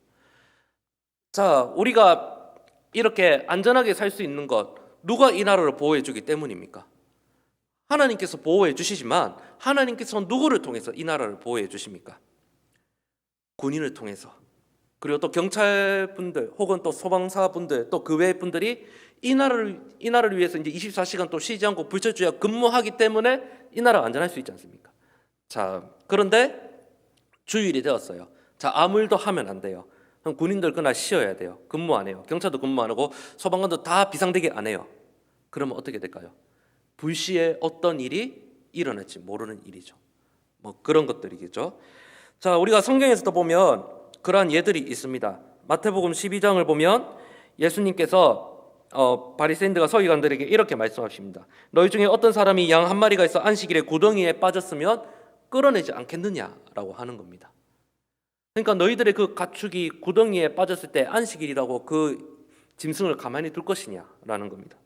자, 우리가 이렇게 안전하게 살 수 있는 것, 누가 이 나라를 보호해 주기 때문입니까? 하나님께서 보호해 주시지만 하나님께서 누구를 통해서 이 나라를 보호해 주십니까? 군인을 통해서, 그리고 또 경찰분들 혹은 또 소방사분들 또 그 외의 분들이 이 나라를 위해서 이제 24시간 또 쉬지 않고 불철주야 근무하기 때문에 이 나라가 안전할 수 있지 않습니까? 자, 그런데 주일이 되었어요. 자, 아무 일도 하면 안 돼요. 그럼 군인들 그날 쉬어야 돼요. 근무 안 해요. 경찰도 근무 안 하고 소방관도 다 비상대기 안 해요. 그러면 어떻게 될까요? 불시에 어떤 일이 일어날지 모르는 일이죠. 뭐 그런 것들이겠죠. 자, 우리가 성경에서도 보면 그러한 예들이 있습니다. 마태복음 12장을 보면 예수님께서 바리새인들과 서기관들에게 이렇게 말씀하십니다. 너희 중에 어떤 사람이 양 한 마리가 있어 안식일에 구덩이에 빠졌으면 끌어내지 않겠느냐라고 하는 겁니다. 그러니까 너희들의 그 가축이 구덩이에 빠졌을 때 안식일이라고 그 짐승을 가만히 둘 것이냐라는 겁니다.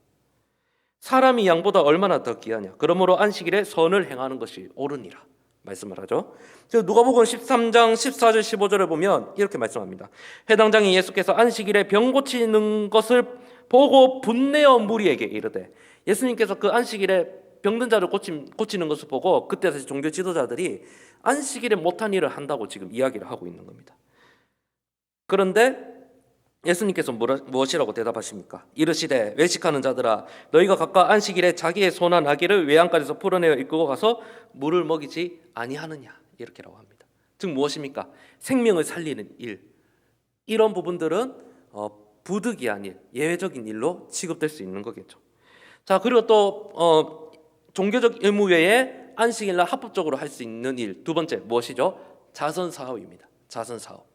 사람이 양보다 얼마나 더 귀하냐. 그러므로 안식일에 선을 행하는 것이 옳으니라 말씀을 하죠. 누가복음 13장 14절 15절을 보면 이렇게 말씀합니다. 해당 장에 예수께서 안식일에 병 고치는 것을 보고 분내어 무리에게 이르되, 예수님께서 그 안식일에 병든 자를 고치는 것을 보고 그때 다시 종교 지도자들이 안식일에 못한 일을 한다고 지금 이야기를 하고 있는 겁니다. 그런데 예수님께서 무엇이라고 대답하십니까? 이르시되 외식하는 자들아, 너희가 각각 안식일에 자기의 소나 나귀를 외양간에서 풀어내어 이끌고 가서 물을 먹이지 아니하느냐, 이렇게라고 합니다. 즉 무엇입니까? 생명을 살리는 일, 이런 부분들은 부득이한 일, 예외적인 일로 취급될 수 있는 거겠죠. 자, 그리고 또 종교적 의무 외에 안식일날 합법적으로 할 수 있는 일, 두 번째 무엇이죠? 자선 사업입니다. 자선 사업.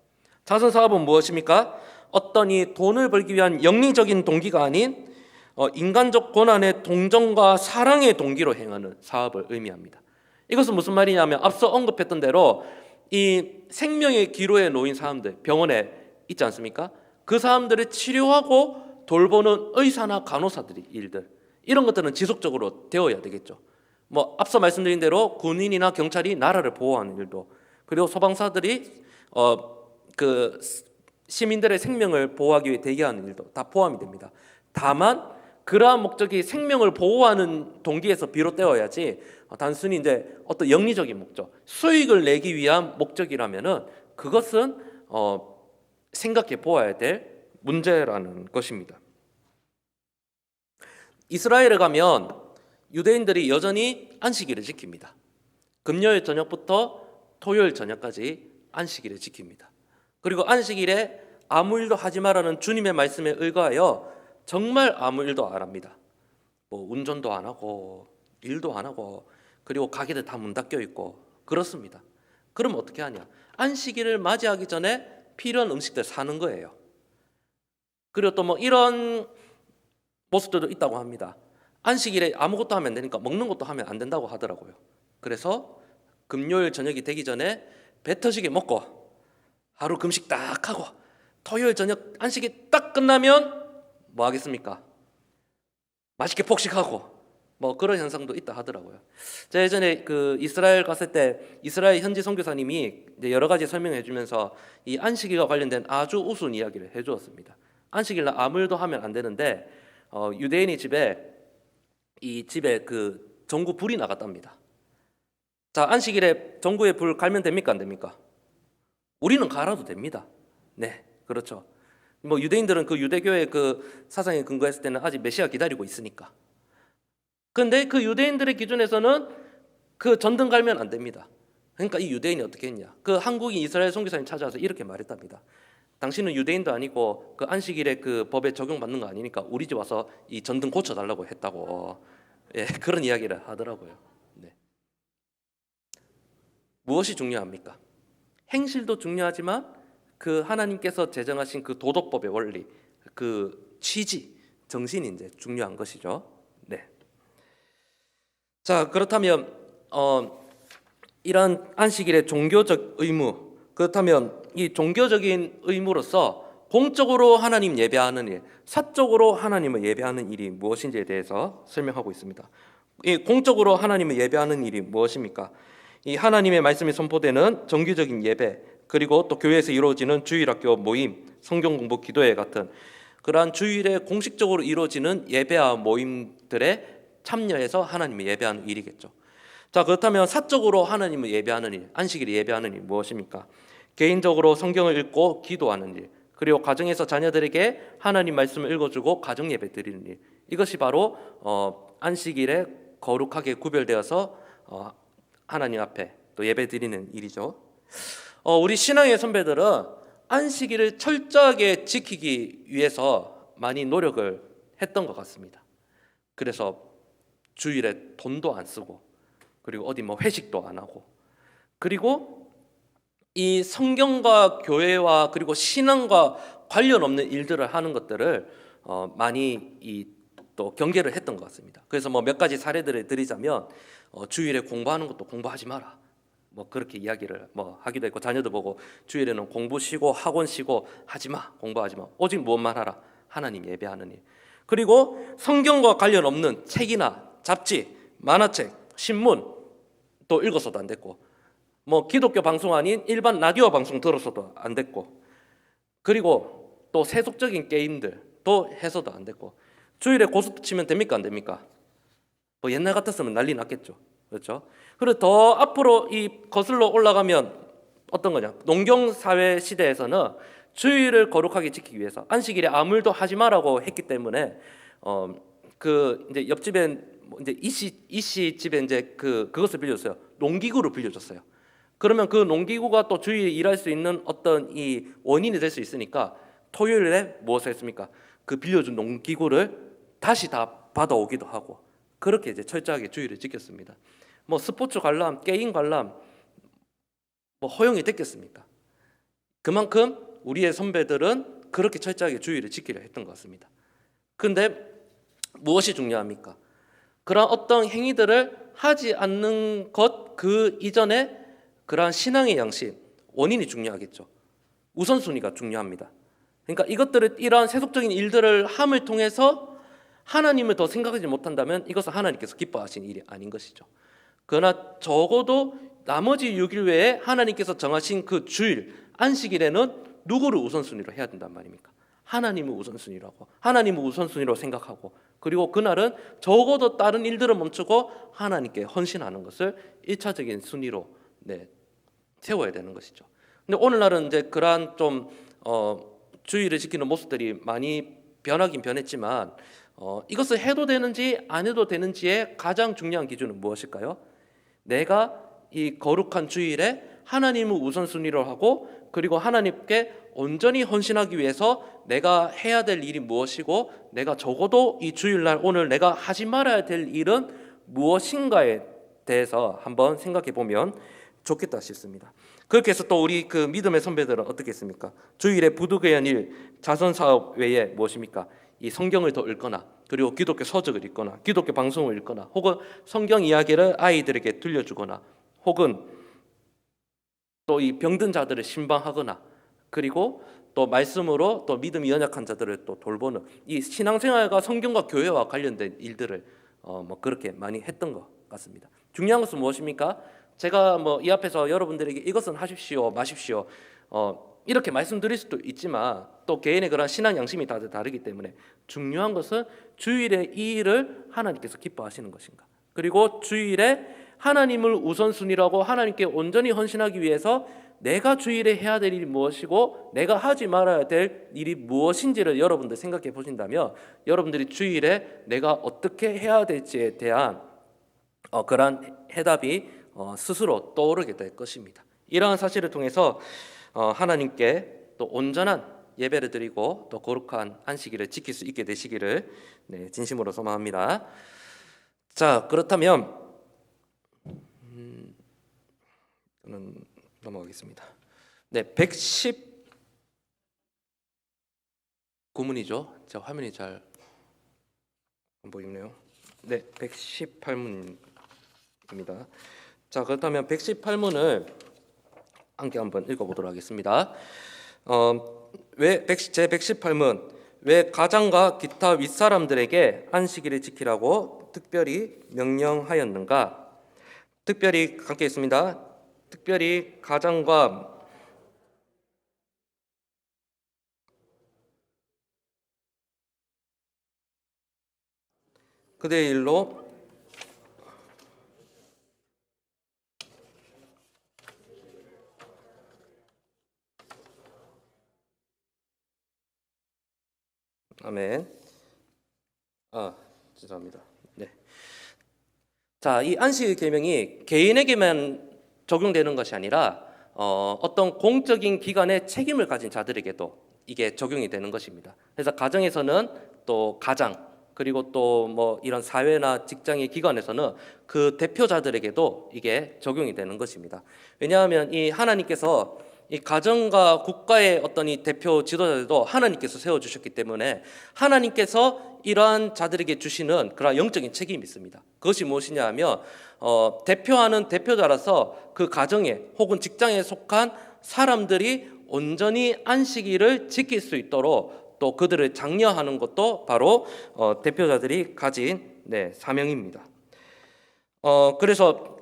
자선 사업은 무엇입니까? 어떤 이 돈을 벌기 위한 영리적인 동기가 아닌 인간적 고난의 동정과 사랑의 동기로 행하는 사업을 의미합니다. 이것은 무슨 말이냐면 앞서 언급했던 대로 이 생명의 기로에 놓인 사람들, 병원에 있지 않습니까? 그 사람들을 치료하고 돌보는 의사나 간호사들의 일들, 이런 것들은 지속적으로 되어야 되겠죠. 뭐 앞서 말씀드린 대로 군인이나 경찰이 나라를 보호하는 일도, 그리고 소방사들이 그 시민들의 생명을 보호하기 위해 대기하는 일도 다 포함이 됩니다. 다만 그러한 목적이 생명을 보호하는 동기에서 비롯되어야지 단순히 이제 어떤 영리적인 목적, 수익을 내기 위한 목적이라면은 그것은 생각해 보아야 될 문제라는 것입니다. 이스라엘에 가면 유대인들이 여전히 안식일을 지킵니다. 금요일 저녁부터 토요일 저녁까지 안식일을 지킵니다. 그리고 안식일에 아무 일도 하지 말라는 주님의 말씀에 의거하여 정말 아무 일도 안 합니다. 뭐 운전도 안 하고 일도 안 하고 그리고 가게들 다 문 닫혀 있고 그렇습니다. 그럼 어떻게 하냐? 안식일을 맞이하기 전에 필요한 음식들 사는 거예요. 그리고 또 뭐 이런 모습들도 있다고 합니다. 안식일에 아무것도 하면 안 되니까 먹는 것도 하면 안 된다고 하더라고요. 그래서 금요일 저녁이 되기 전에 배 터지게 먹고 하루 금식 딱 하고 토요일 저녁 안식이 딱 끝나면 뭐 하겠습니까? 맛있게 폭식하고 뭐 그런 현상도 있다 하더라고요. 제가 예전에 그 이스라엘 갔을 때 이스라엘 현지 선교사님이 이제 여러 가지 설명해 주면서 이 안식일과 관련된 아주 우스운 이야기를 해 주었습니다. 안식일날 아무 일도 하면 안 되는데 유대인이 집에 그 전구 불이 나갔답니다. 자, 안식일에 전구에 불 갈면 됩니까 안 됩니까? 우리는 갈아도 됩니다. 네, 그렇죠. 뭐 유대인들은 그 유대교의 그 사상에 근거했을 때는 아직 메시아 기다리고 있으니까. 그런데 그 유대인들의 기준에서는 그 전등 갈면 안 됩니다. 그러니까 이 유대인이 어떻게 했냐? 그 한국인 이스라엘 선교사님 찾아와서 이렇게 말했답니다. 당신은 유대인도 아니고 그 안식일에 그 법에 적용받는 거 아니니까 우리 집 와서 이 전등 고쳐달라고 했다고, 예, 그런 이야기를 하더라고요. 네. 무엇이 중요합니까? 행실도 중요하지만 그 하나님께서 제정하신 그 도덕법의 원리, 그 취지, 정신이 이제 중요한 것이죠. 네. 자, 그렇다면 이런 안식일의 종교적 의무, 그렇다면 이 종교적인 의무로서 공적으로 하나님 예배하는 일, 사적으로 하나님을 예배하는 일이 무엇인지에 대해서 설명하고 있습니다. 이 공적으로 하나님을 예배하는 일이 무엇입니까? 이 하나님의 말씀이 선포되는 정기적인 예배, 그리고 또 교회에서 이루어지는 주일학교 모임, 성경 공부, 기도회 같은 그러한 주일에 공식적으로 이루어지는 예배와 모임들에 참여해서 하나님을 예배하는 일이겠죠. 자, 그렇다면 사적으로 하나님을 예배하는 일, 안식일에 예배하는 일 무엇입니까? 개인적으로 성경을 읽고 기도하는 일, 그리고 가정에서 자녀들에게 하나님 말씀을 읽어주고 가정 예배 드리는 일, 이것이 바로 안식일에 거룩하게 구별되어서 하나님 앞에 또 예배 드리는 일이죠. 우리 신앙의 선배들은 안식일을 철저하게 지키기 위해서 많이 노력을 했던 것 같습니다. 그래서 주일에 돈도 안 쓰고, 그리고 어디 뭐 회식도 안 하고, 그리고 이 성경과 교회와 그리고 신앙과 관련 없는 일들을 하는 것들을 많이 또 경계를 했던 것 같습니다. 그래서 뭐 몇 가지 사례들을 드리자면 주일에 공부하는 것도 공부하지 마라, 뭐 그렇게 이야기를 뭐 하기도 했고, 자녀도 보고 주일에는 공부 쉬고 학원 쉬고 하지 마, 공부하지 마, 오직 무엇만 하라, 하나님 예배하는 일. 그리고 성경과 관련 없는 책이나 잡지, 만화책, 신문 또 읽어서도 안 됐고, 뭐 기독교 방송 아닌 일반 라디오 방송 들어서도 안 됐고, 그리고 또 세속적인 게임들도 해서도 안 됐고, 주일에 고스트 치면 됩니까 안 됩니까? 뭐 옛날 같았으면 난리 났겠죠. 그렇죠? 그리고 더 앞으로 이 거슬러 올라가면 어떤 거냐? 농경 사회 시대에서는 주일을 거룩하게 지키기 위해서 안식일에 아무 일도 하지 마라고 했기 때문에 그 이제 옆집에 이제 이씨 집에 이제 그것을 빌려줬어요. 농기구를 빌려줬어요. 그러면 그 농기구가 또 주일에 일할 수 있는 어떤 이 원인이 될 수 있으니까 토요일에 무엇을 했습니까? 그 빌려준 농기구를 다시 다 받아오기도 하고, 그렇게 이제 철저하게 주일을 지켰습니다. 뭐 스포츠 관람, 게임 관람 뭐 허용이 됐겠습니까? 그만큼 우리의 선배들은 그렇게 철저하게 주일을 지키려 했던 것 같습니다. 그런데 무엇이 중요합니까? 그런 어떤 행위들을 하지 않는 것 그 이전에 그러한 신앙의 양식, 원인이 중요하겠죠. 우선순위가 중요합니다. 그러니까 이러한 세속적인 일들을 함을 통해서 하나님을 더 생각하지 못한다면 이것은 하나님께서 기뻐하신 일이 아닌 것이죠. 그러나 적어도 나머지 6일 외에 하나님께서 정하신 그 주일, 안식일에는 누구를 우선순위로 해야 된단 말입니까? 하나님을 우선순위로 하고, 하나님을 우선순위로 생각하고, 그리고 그날은 적어도 다른 일들을 멈추고 하나님께 헌신하는 것을 1차적인 순위로 세워야 되는 것이죠. 근데 오늘날은 이제 그러한 좀 주의를 지키는 모습들이 많이 변하긴 변했지만 이것을 해도 되는지 안 해도 되는지의 가장 중요한 기준은 무엇일까요? 내가 이 거룩한 주일에 하나님을 우선순위로 하고 그리고 하나님께 온전히 헌신하기 위해서 내가 해야 될 일이 무엇이고 내가 적어도 이 주일날 오늘 내가 하지 말아야 될 일은 무엇인가에 대해서 한번 생각해 보면 좋겠다 싶습니다. 그렇게 해서 또 우리 그 믿음의 선배들은 어떻게 했습니까? 주일에 부득이한 일, 자선 사업 외에 무엇입니까? 이 성경을 더 읽거나 그리고 기독교 서적을 읽거나 기독교 방송을 읽거나 혹은 성경 이야기를 아이들에게 들려주거나 혹은 또 이 병든 자들을 신방하거나 그리고 또 말씀으로 또 믿음이 연약한 자들을 또 돌보는 이 신앙생활과 성경과 교회와 관련된 일들을 뭐 그렇게 많이 했던 것 같습니다. 중요한 것은 무엇입니까? 제가 뭐 이 앞에서 여러분들에게 이것은 하십시오, 마십시오 이렇게 말씀드릴 수도 있지만 또 개인의 그런 신앙 양심이 다들 다르기 때문에 중요한 것은 주일에 이 일을 하나님께서 기뻐하시는 것인가, 그리고 주일에 하나님을 우선순위라고 하나님께 온전히 헌신하기 위해서 내가 주일에 해야 될 일이 무엇이고 내가 하지 말아야 될 일이 무엇인지를 여러분들 생각해 보신다면 여러분들이 주일에 내가 어떻게 해야 될지에 대한 그러한 해답이 스스로 떠오르게 될 것입니다. 이러한 사실을 통해서 하나님께 또 온전한 예배를 드리고 또 거룩한 안식일을 지킬 수 있게 되시기를 진심으로 소망합니다. 자, 그렇다면 저는 넘어가겠습니다. 119문이죠. 제 화면이 잘 안 보이네요. 118문입니다. 자, 그렇다면 118문을 함께 한번 읽어보도록 하겠습니다. 제 118문, 왜 가장과 기타 윗사람들에게 안식일을 지키라고 특별히 명령하였는가? 특별히 함께 있습니다. 특별히 가장과 그대의 일로 아멘. 죄송합니다. 네. 자, 이 안식 계명이 개인에게만 적용되는 것이 아니라 어떤 공적인 기관의 책임을 가진 자들에게도 이게 적용이 되는 것입니다. 그래서 가정에서는 또 가장, 그리고 또 뭐 이런 사회나 직장의 기관에서는 그 대표자들에게도 이게 적용이 되는 것입니다. 왜냐하면 이 하나님께서 이 가정과 국가의 어떤 이 대표 지도자들도 하나님께서 세워주셨기 때문에 하나님께서 이러한 자들에게 주시는 그런 영적인 책임이 있습니다. 그것이 무엇이냐 하면 대표하는 대표자라서 그 가정에 혹은 직장에 속한 사람들이 온전히 안식일을 지킬 수 있도록 또 그들을 장려하는 것도 바로 대표자들이 가진 사명입니다. 그래서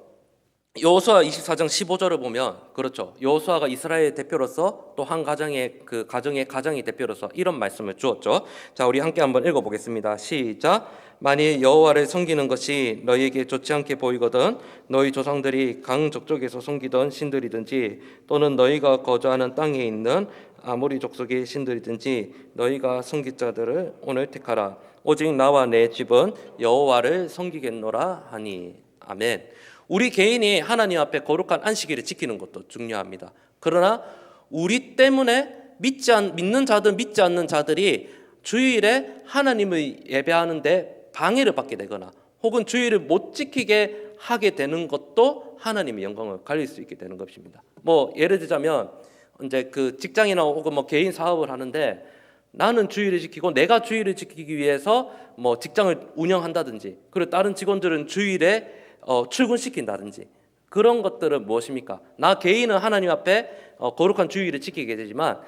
여호수아 24장 15절을 보면 그렇죠. 여호수아가 이스라엘 대표로서 또 한 가정의 그 가정의 대표로서 이런 말씀을 주었죠. 자, 우리 함께 한번 읽어보겠습니다. 시작. 만일 여호와를 섬기는 것이 너희에게 좋지 않게 보이거든 너희 조상들이 강 저쪽에서 섬기던 신들이든지 또는 너희가 거주하는 땅에 있는 아모리 족속의 신들이든지 너희가 섬길 자들을 오늘 택하라. 오직 나와 내 집은 여호와를 섬기겠노라 하니. 아멘. 우리 개인이 하나님 앞에 거룩한 안식일을 지키는 것도 중요합니다. 그러나 우리 때문에 믿는 자들, 믿지 않는 자들이 주일에 하나님을 예배하는데 방해를 받게 되거나 혹은 주일을 못 지키게 하게 되는 것도 하나님의 영광을 가릴 수 있게 되는 것입니다. 뭐 예를 들자면 이제 그 직장이나 혹은 뭐 개인 사업을 하는데 나는 주일을 지키고 내가 주일을 지키기 위해서 뭐 직장을 운영한다든지 그리고 다른 직원들은 주일에 출근시킨다든지 그런 것들은 무엇입니까? 나 개인은 하나님 앞에 거룩한 주일을 지키게 되지만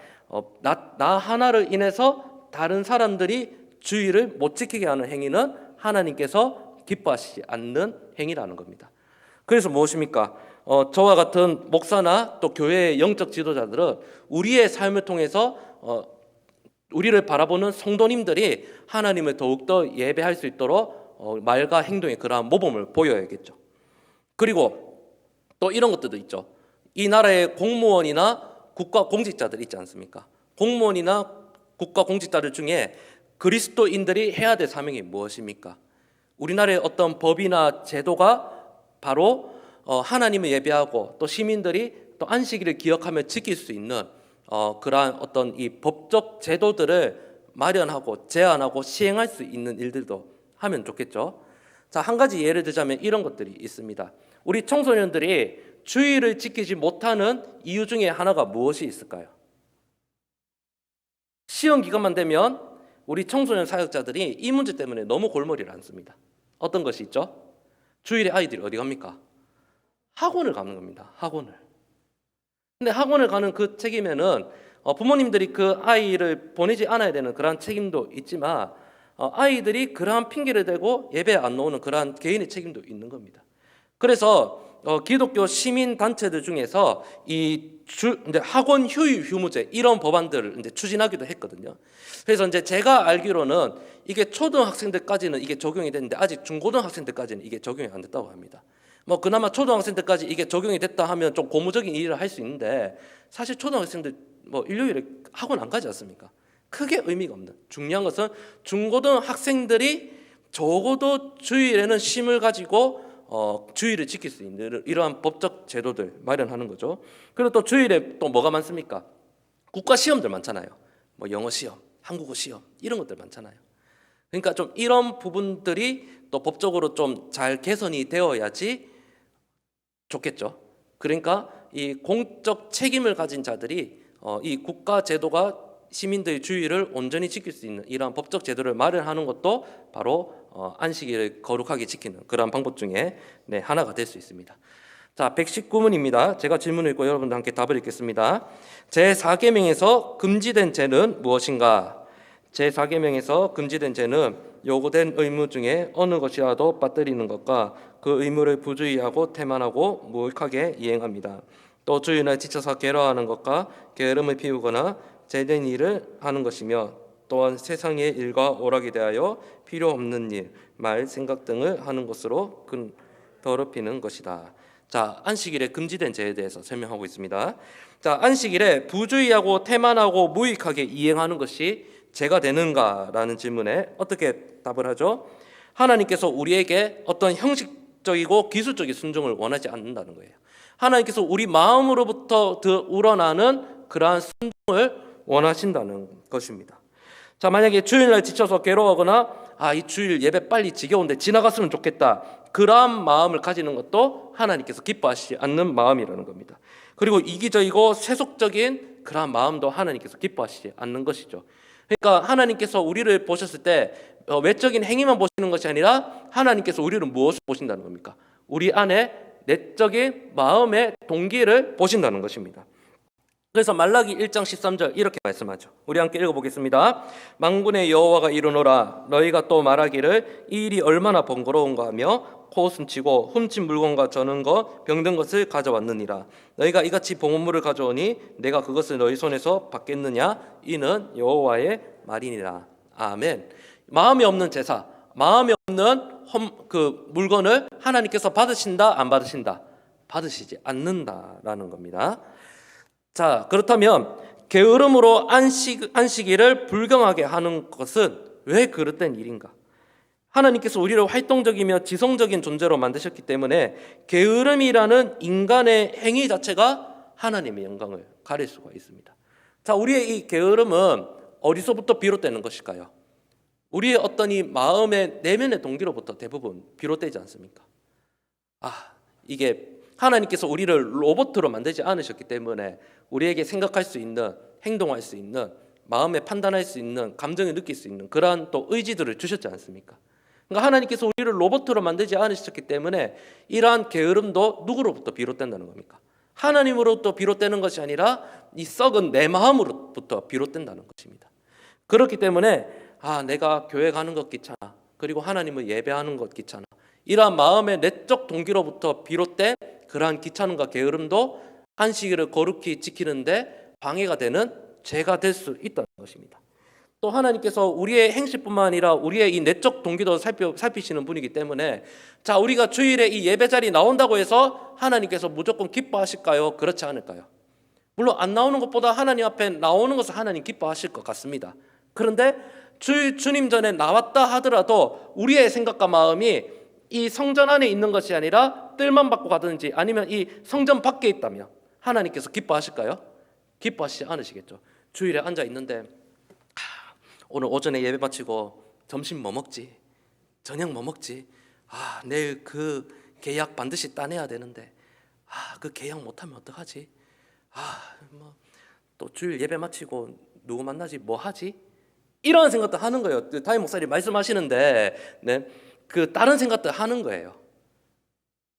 나 하나를 인해서 다른 사람들이 주일을 못 지키게 하는 행위는 하나님께서 기뻐하시지 않는 행위라는 겁니다. 그래서 무엇입니까? 저와 같은 목사나 또 교회의 영적 지도자들은 우리의 삶을 통해서 우리를 바라보는 성도님들이 하나님을 더욱더 예배할 수 있도록 말과 행동에 그러한 모범을 보여야겠죠. 그리고 또 이런 것들도 있죠. 이 나라의 공무원이나 국가 공직자들 있지 않습니까? 공무원이나 국가 공직자들 중에 그리스도인들이 해야 될 사명이 무엇입니까? 우리나라의 어떤 법이나 제도가 바로 하나님을 예배하고 또 시민들이 또 안식일을 기억하며 지킬 수 있는 그러한 어떤 이 법적 제도들을 마련하고 제안하고 시행할 수 있는 일들도 하면 좋겠죠. 자, 한 가지 예를 들자면 이런 것들이 있습니다. 우리 청소년들이 주의를 지키지 못하는 이유 중에 하나가 무엇이 있을까요? 시험 기간만 되면 우리 청소년 사역자들이 이 문제 때문에 너무 골머리를 앓습니다. 어떤 것이 있죠? 주일에 아이들이 어디 갑니까? 학원을 가는 겁니다. 학원을. 근데 학원을 가는 그 책임에는 부모님들이 그 아이를 보내지 않아야 되는 그러한 책임도 있지만 아이들이 그러한 핑계를 대고 예배에 안 나오는 그러한 개인의 책임도 있는 겁니다. 그래서 기독교 시민 단체들 중에서 이제 학원 휴일 휴무제 이런 법안들을 이제 추진하기도 했거든요. 그래서 이제 제가 알기로는 이게 초등학생들까지는 이게 적용이 됐는데 아직 중고등학생들까지는 이게 적용이 안 됐다고 합니다. 뭐 그나마 초등학생 때까지 이게 적용이 됐다 하면 좀 고무적인 일을 할 수 있는데 사실 초등학생들 뭐 일요일에 학원 안 가지 않습니까? 크게 의미가 없는. 중요한 것은 중고등학생들이 적어도 주일에는 쉼을 가지고 주일을 지킬 수 있는 이러한 법적 제도들 마련하는 거죠. 그리고 또 주일에 또 뭐가 많습니까? 국가 시험들 많잖아요. 뭐 영어 시험, 한국어 시험 이런 것들 많잖아요. 그러니까 좀 이런 부분들이 또 법적으로 좀 잘 개선이 되어야지 좋겠죠. 그러니까 이 공적 책임을 가진 자들이 이 국가 제도가 시민들의 주의를 온전히 지킬 수 있는 이러한 법적 제도를 마련하는 것도 바로 안식일을 거룩하게 지키는 그러한 방법 중에 하나가 될 수 있습니다. 자, 119문입니다. 제가 질문을 읽고 여러분들 함께 답을 읽겠습니다. 제4계명에서 금지된 죄는 무엇인가? 제4계명에서 금지된 죄는 요구된 의무 중에 어느 것이라도 빠뜨리는 것과 그 의무를 부주의하고 태만하고 무익하게 이행합니다. 또 주일날 지쳐서 괴로워하는 것과 게으름을 피우거나 제된 일을 하는 것이며 또한 세상의 일과 오락에 대하여 필요 없는 일, 말, 생각 등을 하는 것으로 더럽히는 것이다. 자, 안식일에 금지된 죄에 대해서 설명하고 있습니다. 자, 안식일에 부주의하고 태만하고 무익하게 이행하는 것이 죄가 되는가라는 질문에 어떻게 답을 하죠? 하나님께서 우리에게 어떤 형식적이고 기술적인 순종을 원하지 않는다는 거예요. 하나님께서 우리 마음으로부터 우러나는 그러한 순종을 원하신다는 것입니다. 자, 만약에 주일날 지쳐서 괴로워하거나 이 주일 예배 빨리 지겨운데 지나갔으면 좋겠다, 그러한 마음을 가지는 것도 하나님께서 기뻐하시지 않는 마음이라는 겁니다. 그리고 이기적이고 세속적인 그러한 마음도 하나님께서 기뻐하시지 않는 것이죠. 그러니까 하나님께서 우리를 보셨을 때 외적인 행위만 보시는 것이 아니라 하나님께서 우리를 무엇을 보신다는 겁니까? 우리 안에 내적인 마음의 동기를 보신다는 것입니다. 그래서 말라기 1장 13절 이렇게 말씀하죠. 우리 함께 읽어보겠습니다. 만군의 여호와가 이르노라, 너희가 또 말하기를 이 일이 얼마나 번거로운가 하며 코 숨치고 훔친 물건과 저는 것 병든 것을 가져왔느니라. 너희가 이같이 봉헌물을 가져오니 내가 그것을 너희 손에서 받겠느냐? 이는 여호와의 말이니라. 아멘. 마음이 없는 제사, 마음이 없는 그 물건을 하나님께서 받으신다, 안 받으신다? 받으시지 않는다라는 겁니다. 자, 그렇다면 게으름으로 안식일을 불경하게 하는 것은 왜 그릇된 일인가? 하나님께서 우리를 활동적이며 지성적인 존재로 만드셨기 때문에 게으름이라는 인간의 행위 자체가 하나님의 영광을 가릴 수가 있습니다. 자, 우리의 이 게으름은 어디서부터 비롯되는 것일까요? 우리의 어떤 이 마음의 내면의 동기로부터 대부분 비롯되지 않습니까? 이게 하나님께서 우리를 로봇으로 만들지 않으셨기 때문에 우리에게 생각할 수 있는, 행동할 수 있는, 마음에 판단할 수 있는, 감정을 느낄 수 있는 그러한 또 의지들을 주셨지 않습니까? 그러니까 하나님께서 우리를 로봇으로 만들지 않으셨기 때문에 이러한 게으름도 누구로부터 비롯된다는 겁니까? 하나님으로부터 비롯되는 것이 아니라 이 썩은 내 마음으로부터 비롯된다는 것입니다. 그렇기 때문에 내가 교회 가는 것 귀찮아, 그리고 하나님을 예배하는 것 귀찮아, 이러한 마음의 내적 동기로부터 비롯된 그러한 귀찮음과 게으름도 안식일을 거룩히 지키는데 방해가 되는 죄가 될 수 있다는 것입니다. 또 하나님께서 우리의 행실뿐만 아니라 우리의 이 내적 동기도 살피시는 분이기 때문에 자, 우리가 주일에 이 예배 자리 나온다고 해서 하나님께서 무조건 기뻐하실까요? 그렇지 않을까요? 물론 안 나오는 것보다 하나님 앞에 나오는 것을 하나님 기뻐하실 것 같습니다. 그런데 주님 전에 나왔다 하더라도 우리의 생각과 마음이 이 성전 안에 있는 것이 아니라 뜰만 받고 가든지 아니면 이 성전 밖에 있다면 하나님께서 기뻐하실까요? 기뻐하시지 않으시겠죠. 주일에 앉아 있는데 오늘 오전에 예배 마치고 점심 뭐 먹지? 저녁 뭐 먹지? 내일 그 계약 반드시 따내야 되는데 그 계약 못하면 어떡하지? 또 주일 예배 마치고 누구 만나지? 뭐 하지? 이런 생각도 하는 거예요. 담임 목사님 말씀하시는데 그 다른 생각도 하는 거예요.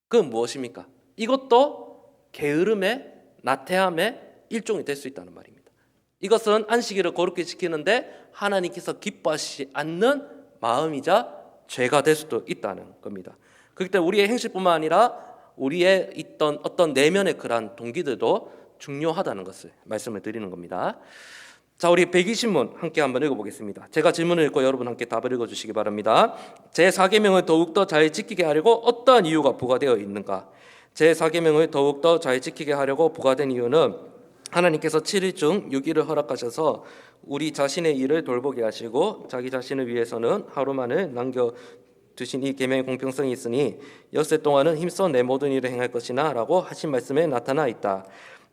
그건 무엇입니까? 이것도 게으름의 나태함의 일종이 될 수 있다는 말입니다. 이것은 안식일을 거룩히 지키는데 하나님께서 기뻐하시지 않는 마음이자 죄가 될 수도 있다는 겁니다. 그렇기 때문에 우리의 행실뿐만 아니라 우리의 있던 어떤 내면의 그러한 동기들도 중요하다는 것을 말씀을 드리는 겁니다. 자, 우리 120문 함께 한번 읽어보겠습니다. 제가 질문을 읽고 여러분 함께 답을 읽어주시기 바랍니다. 제4계명을 더욱더 잘 지키게 하려고 어떠한 이유가 부과되어 있는가? 제4계명을 더욱더 잘 지키게 하려고 부과된 이유는 하나님께서 7일 중 6일을 허락하셔서 우리 자신의 일을 돌보게 하시고 자기 자신을 위해서는 하루만을 남겨두신 이 계명의 공평성이 있으니 엿새 동안은 힘써 내 모든 일을 행할 것이나 라고 하신 말씀에 나타나 있다.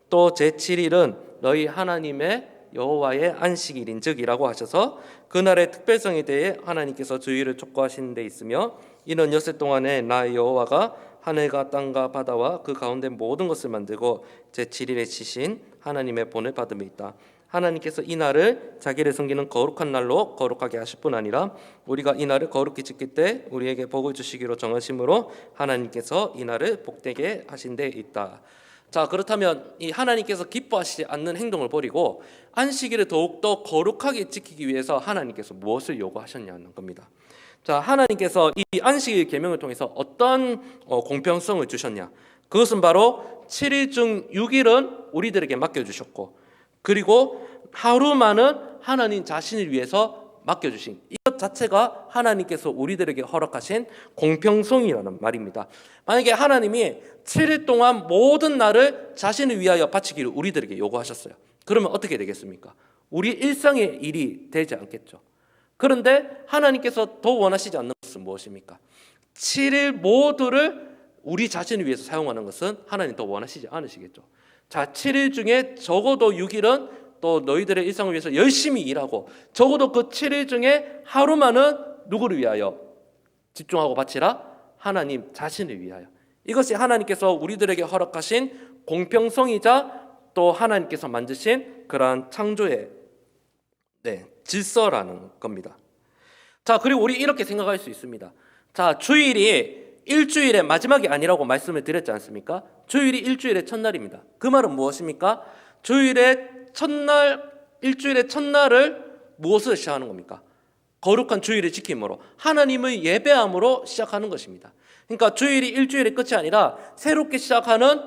또 제7일은 너희 하나님의 여호와의 안식일인즉이라고 하셔서 그날의 특별성에 대해 하나님께서 주의를 촉구하신 데 있으며 이는 엿새 동안에 나 여호와가 하늘과 땅과 바다와 그 가운데 모든 것을 만들고 제7일에 치신 하나님의 본을 받음에 있다. 하나님께서 이 날을 자기를 섬기는 거룩한 날로 거룩하게 하실 뿐 아니라 우리가 이 날을 거룩히 지킬 때 우리에게 복을 주시기로 정하심으로 하나님께서 이 날을 복되게 하신 데 있다. 자, 그렇다면 이 하나님께서 기뻐하시지 않는 행동을 버리고 안식일을 더욱더 거룩하게 지키기 위해서 하나님께서 무엇을 요구하셨냐는 겁니다. 자, 하나님께서 이 안식일 계명을 통해서 어떤 공평성을 주셨냐? 그것은 바로 7일 중 6일은 우리들에게 맡겨주셨고 그리고 하루만은 하나님 자신을 위해서 맡겨주신 이것 자체가 하나님께서 우리들에게 허락하신 공평성이라는 말입니다. 만약에 하나님이 7일 동안 모든 날을 자신을 위하여 바치기를 우리들에게 요구하셨어요. 그러면 어떻게 되겠습니까? 우리 일상의 일이 되지 않겠죠. 그런데 하나님께서 더 원하시지 않는 것은 무엇입니까? 7일 모두를 우리 자신을 위해서 사용하는 것은 하나님 더 원하시지 않으시겠죠. 자, 7일 중에 적어도 6일은 또 너희들의 일상을 위해서 열심히 일하고 적어도 그 7일 중에 하루만은 누구를 위하여 집중하고 바치라? 하나님 자신을 위하여. 이것이 하나님께서 우리들에게 허락하신 공평성이자 또 하나님께서 만드신 그러한 창조의 질서라는 겁니다. 자, 그리고 우리 이렇게 생각할 수 있습니다. 자, 주일이 일주일의 마지막이 아니라고 말씀을 드렸지 않습니까? 주일이 일주일의 첫날입니다. 그 말은 무엇입니까? 주일의 첫날, 일주일의 첫날을 무엇을 시작하는 겁니까? 거룩한 주일을 지킴으로 하나님의 예배함으로 시작하는 것입니다. 그러니까 주일이 일주일의 끝이 아니라 새롭게 시작하는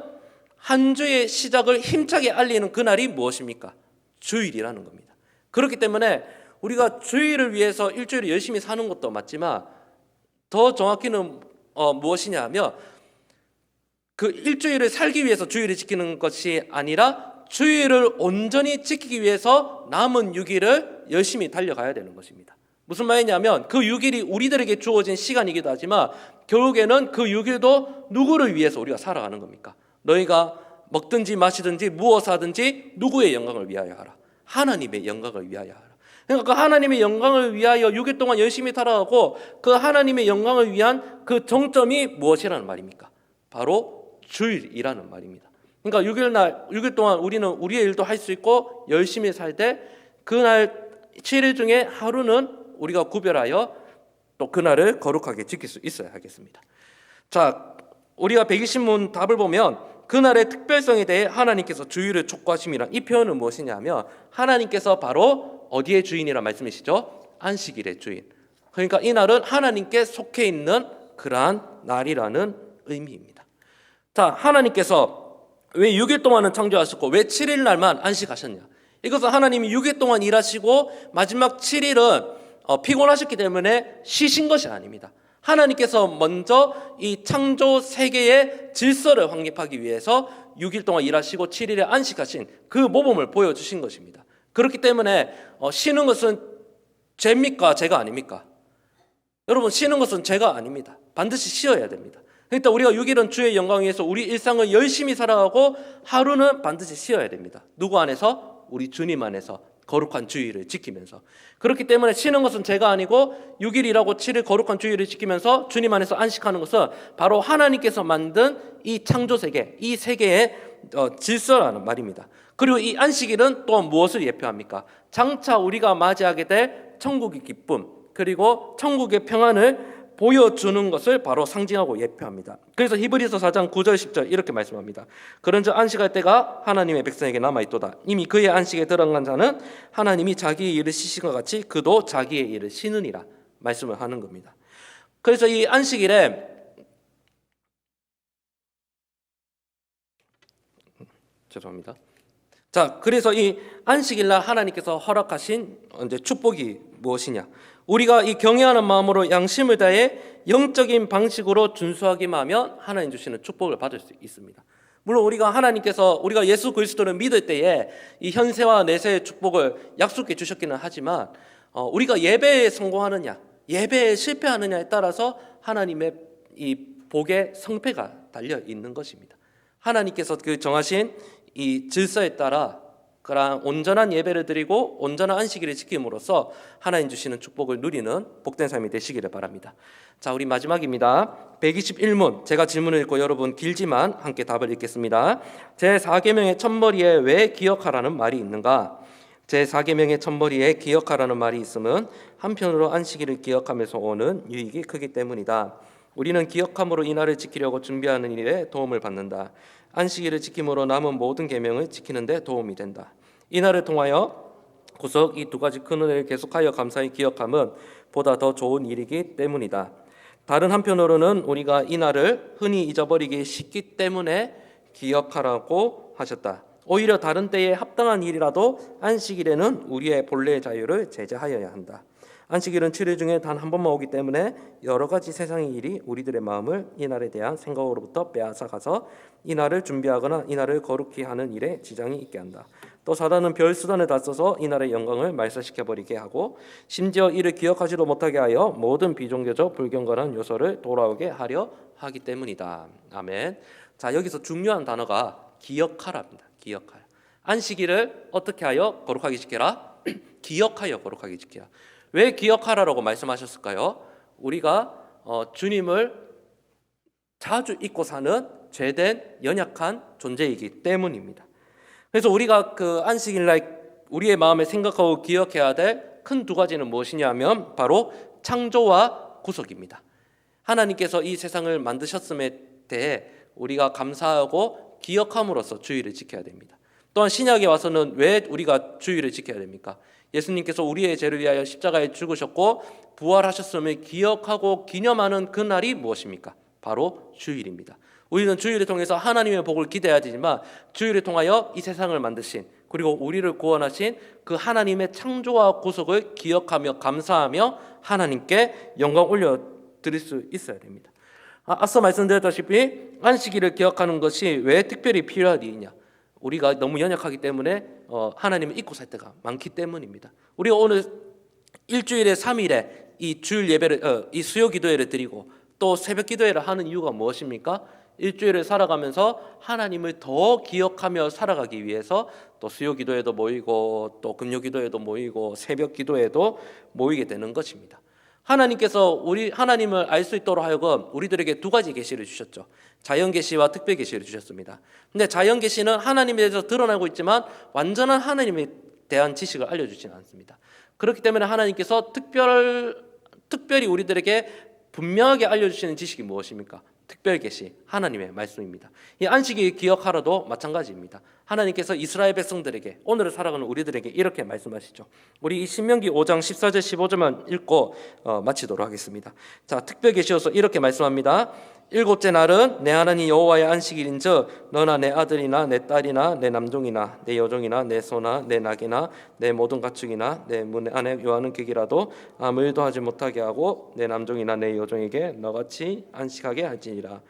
한 주의 시작을 힘차게 알리는 그날이 무엇입니까? 주일이라는 겁니다. 그렇기 때문에 우리가 주일을 위해서 일주일을 열심히 사는 것도 맞지만 더 정확히는 무엇이냐 하면 그 일주일을 살기 위해서 주일을 지키는 것이 아니라 주일을 온전히 지키기 위해서 남은 6일을 열심히 달려가야 되는 것입니다. 무슨 말이냐면 그 6일이 우리들에게 주어진 시간이기도 하지만 결국에는 그 6일도 누구를 위해서 우리가 살아가는 겁니까? 너희가 먹든지 마시든지 무엇을 하든지 누구의 영광을 위하여 하라. 하나님의 영광을 위하여 하라. 그러니까 그 하나님의 영광을 위하여 6일 동안 열심히 살아가고 그 하나님의 영광을 위한 그 정점이 무엇이라는 말입니까? 바로 주일이라는 말입니다. 그러니까 6일 동안 우리는 우리의 일도 할 수 있고 열심히 살 때 그날 7일 중에 하루는 우리가 구별하여 또 그날을 거룩하게 지킬 수 있어야 하겠습니다. 자, 우리가 120문 답을 보면 그날의 특별성에 대해 하나님께서 주일을 촉구하심이란 이 표현은 무엇이냐 하면 하나님께서 바로 어디의 주인이라 말씀이시죠? 안식일의 주인. 그러니까 이 날은 하나님께 속해 있는 그러한 날이라는 의미입니다. 자, 하나님께서 왜 6일 동안은 창조하셨고 왜 7일 날만 안식하셨냐? 이것은 하나님이 6일 동안 일하시고 마지막 7일은 피곤하셨기 때문에 쉬신 것이 아닙니다. 하나님께서 먼저 이 창조 세계의 질서를 확립하기 위해서 6일 동안 일하시고 7일에 안식하신 그 모범을 보여주신 것입니다. 그렇기 때문에 쉬는 것은 죄입니까? 죄가 아닙니까? 여러분, 쉬는 것은 죄가 아닙니다. 반드시 쉬어야 됩니다. 그러니까 우리가 6일은 주의 영광을 위해서 우리 일상을 열심히 살아가고 하루는 반드시 쉬어야 됩니다. 누구 안에서? 우리 주님 안에서 거룩한 주일을 지키면서. 그렇기 때문에 쉬는 것은 죄가 아니고 6일 일하고 7일 거룩한 주일을 지키면서 주님 안에서 안식하는 것은 바로 하나님께서 만든 이 창조 세계, 이 세계의 질서라는 말입니다. 그리고 이 안식일은 또 무엇을 예표합니까? 장차 우리가 맞이하게 될 천국의 기쁨, 그리고 천국의 평안을 보여주는 것을 바로 상징하고 예표합니다. 그래서 히브리서 4장 9절 10절 이렇게 말씀합니다. 그런즉 안식할 때가 하나님의 백성에게 남아있도다. 이미 그의 안식에 들어간 자는 하나님이 자기의 일을 쉬신 것 같이 그도 자기의 일을 쉬느니라 말씀을 하는 겁니다. 그래서 이 안식일에 죄송합니다. 자, 그래서 이 안식일날 하나님께서 허락하신 축복이 무엇이냐? 우리가 이 경외하는 마음으로 양심을 다해 영적인 방식으로 준수하기만 하면 하나님 주시는 축복을 받을 수 있습니다. 물론 우리가 예수 그리스도를 믿을 때에 이 현세와 내세의 축복을 약속해 주셨기는 하지만 우리가 예배에 성공하느냐, 예배에 실패하느냐에 따라서 하나님의 이 복의 성패가 달려 있는 것입니다. 하나님께서 그 정하신 이 질서에 따라 그런 온전한 예배를 드리고 온전한 안식일을 지킴으로써 하나님 주시는 축복을 누리는 복된 삶이 되시기를 바랍니다. 자, 우리 마지막입니다. 121문 제가 질문을 읽고 여러분 길지만 함께 답을 읽겠습니다. 제4계명의 첫머리에 왜 기억하라는 말이 있는가? 제4계명의 첫머리에 기억하라는 말이 있음은 한편으로 안식일을 기억하면서 오는 유익이 크기 때문이다. 우리는 기억함으로 이 날을 지키려고 준비하는 일에 도움을 받는다. 안식일을 지킴으로 남은 모든 계명을 지키는 데 도움이 된다. 이 날을 통하여 구석 이 두 가지 큰 은혜를 계속하여 감사히 기억함은 보다 더 좋은 일이기 때문이다. 다른 한편으로는 우리가 이 날을 흔히 잊어버리기 쉽기 때문에 기억하라고 하셨다. 오히려 다른 때에 합당한 일이라도 안식일에는 우리의 본래의 자유를 제재하여야 한다. 안식일은 7일 중에 단 한 번만 오기 때문에 여러 가지 세상의 일이 우리들의 마음을 이 날에 대한 생각으로부터 빼앗아가서 이 날을 준비하거나 이 날을 거룩히 하는 일에 지장이 있게 한다. 또 사단은 별 수단을 다 써서 이 날의 영광을 말살시켜버리게 하고 심지어 이를 기억하지도 못하게 하여 모든 비종교적 불경건한 요소를 돌아오게 하려 하기 때문이다. 아멘. 자, 여기서 중요한 단어가 기억하라입니다. 기억하라. 안식일을 어떻게 하여 거룩하게 지켜라? 기억하여 거룩하게 지켜라. 왜 기억하라라고 말씀하셨을까요? 우리가 주님을 자주 잊고 사는 죄된 연약한 존재이기 때문입니다. 그래서 우리가 그 안식일날 우리의 마음에 생각하고 기억해야 될 큰 두 가지는 무엇이냐면 바로 창조와 구속입니다. 하나님께서 이 세상을 만드셨음에 대해 우리가 감사하고 기억함으로써 주일을 지켜야 됩니다. 또한 신약에 와서는 왜 우리가 주일을 지켜야 됩니까? 예수님께서 우리의 죄를 위하여 십자가에 죽으셨고 부활하셨음을 기억하고 기념하는 그 날이 무엇입니까? 바로 주일입니다. 우리는 주일을 통해서 하나님의 복을 기대해야 되지만 주일을 통하여 이 세상을 만드신 그리고 우리를 구원하신 그 하나님의 창조와 구속을 기억하며 감사하며 하나님께 영광 올려드릴 수 있어야 됩니다. 앞서 말씀드렸다시피 안식일을 기억하는 것이 왜 특별히 필요한 일이냐? 우리가 너무 연약하기 때문에 하나님을 잊고 살 때가 많기 때문입니다. 우리가 오늘 일주일에 3일에 이 주일 예배를 이 수요 기도회를 드리고 또 새벽 기도회를 하는 이유가 무엇입니까? 일주일을 살아가면서 하나님을 더 기억하며 살아가기 위해서 또 수요 기도회도 모이고 또 금요 기도회도 모이고 새벽 기도회도 모이게 되는 것입니다. 하나님께서 하나님을 알 수 있도록 하여금 우리들에게 두 가지 계시를 주셨죠. 자연 계시와 특별 계시를 주셨습니다. 근데 자연 계시는 하나님에 대해서 드러나고 있지만 완전한 하나님에 대한 지식을 알려주지는 않습니다. 그렇기 때문에 하나님께서 특별히 우리들에게 분명하게 알려주시는 지식이 무엇입니까? 특별 계시, 하나님의 말씀입니다. 이 안식일 기억하라도 마찬가지입니다. 하나님께서 이스라엘 백성들에게 오늘을 살아가는 우리들에게 이렇게 말씀하시죠. 우리 이 신명기 5장 14절 15절만 읽고 마치도록 하겠습니다. 자, 특별 계시여서 이렇게 말씀합니다. 일곱째 날은 내 하나님 여호와의 안식일인즉 너나 내 아들이나 내 딸이나 내 남종이나 내 여종이나 내 소나 내 낙이나 내 모든 가축이나 내 문 안에 요하는 객이라도 아무 일도 하지 못하게 하고 내 남종이나 내 여종에게 너같이 안식하게 할지니라.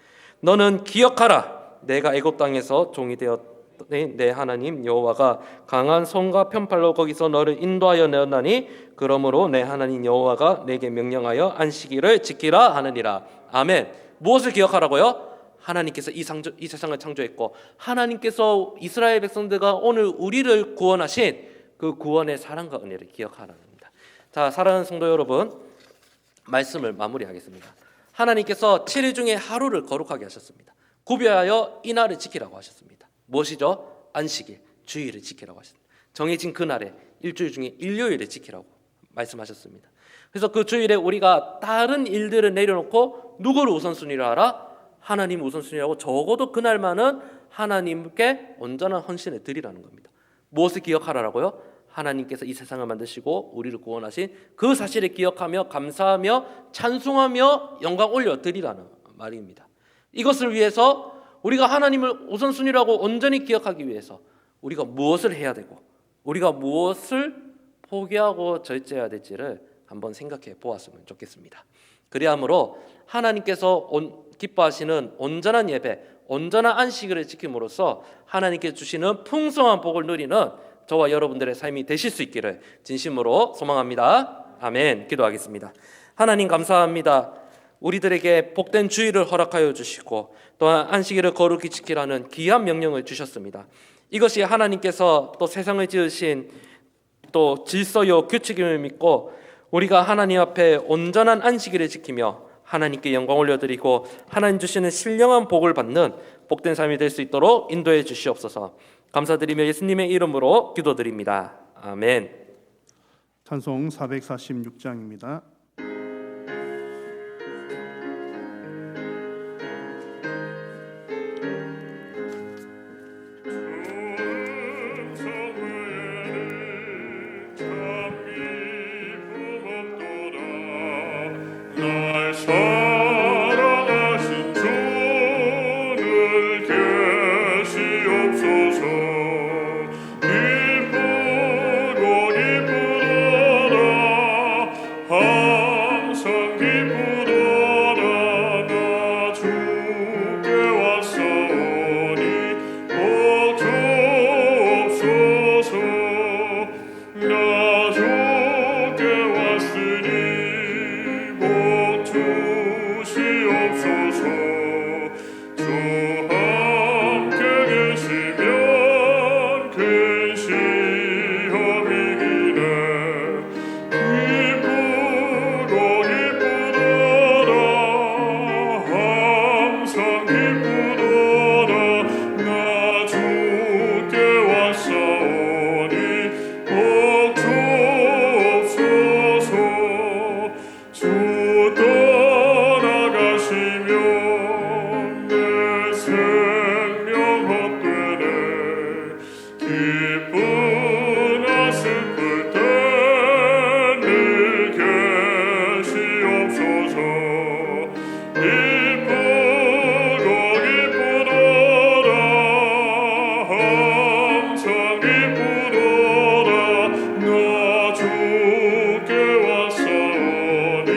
너는 기억하라. 내가 애굽 땅에서 종이 되었더니 내 하나님 여호와가 강한 손과 편팔로 거기서 너를 인도하여 내었나니 그러므로 내 하나님 여호와가 내게 명령하여 안식일을 지키라 하느니라. 아멘. 무엇을 기억하라고요? 하나님께서 이 세상을 창조했고 하나님께서 이스라엘 백성들과 오늘 우리를 구원하신 그 구원의 사랑과 은혜를 기억하라는 겁니다. 자, 사랑하는 성도 여러분, 말씀을 마무리하겠습니다. 하나님께서 7일 중에 하루를 거룩하게 하셨습니다. 구별하여 이 날을 지키라고 하셨습니다. 무엇이죠? 안식일, 주일을 지키라고 하셨습니다. 정해진 그날에 일주일 중에 일요일을 지키라고 말씀하셨습니다. 그래서 그 주일에 우리가 다른 일들을 내려놓고 누구를 우선순위로 하라? 하나님 우선순위라고 적어도 그날만은 하나님께 온전한 헌신을 드리라는 겁니다. 무엇을 기억하라고요? 하나님께서 이 세상을 만드시고 우리를 구원하신 그 사실을 기억하며 감사하며 찬송하며 영광 올려드리라는 말입니다. 이것을 위해서 우리가 하나님을 우선순위라고 온전히 기억하기 위해서 우리가 무엇을 해야 되고 우리가 무엇을 포기하고 절제해야 될지를 한번 생각해 보았으면 좋겠습니다. 그리하므로 하나님께서 기뻐하시는 온전한 예배, 온전한 안식일을 지킴으로써 하나님께 주시는 풍성한 복을 누리는 저와 여러분들의 삶이 되실 수 있기를 진심으로 소망합니다. 아멘. 기도하겠습니다. 하나님 감사합니다. 우리들에게 복된 주일을 허락하여 주시고 또한 안식일을 거룩히 지키라는 귀한 명령을 주셨습니다. 이것이 하나님께서 또 세상을 지으신 또 질서요 규칙임을 믿고 우리가 하나님 앞에 온전한 안식일을 지키며 하나님께 영광 올려드리고 하나님 주시는 신령한 복을 받는 복된 삶이 될 수 있도록 인도해 주시옵소서. 감사드리며 예수님의 이름으로 기도드립니다. 아멘. 찬송 446장입니다. 사랑하신 주를 계시옵소서. 기쁘고 기쁘도다 항상 기쁘도다 나 주께 왔사오니 복 주옵소서. 나 주께 왔으니 복 주시옵소서. 주 함께 계시면 근시험이기네. 기쁘고 기쁘도다 항상 기쁘도다 나 주께 왔사오니 복 주옵소서. 주 떠나가시면 내 생명 헛되네. 기쁘나 슬플 때 늘 계시옵소서. 기쁘고 기쁘도다 항상 기쁘도다 나 주께 왔사오니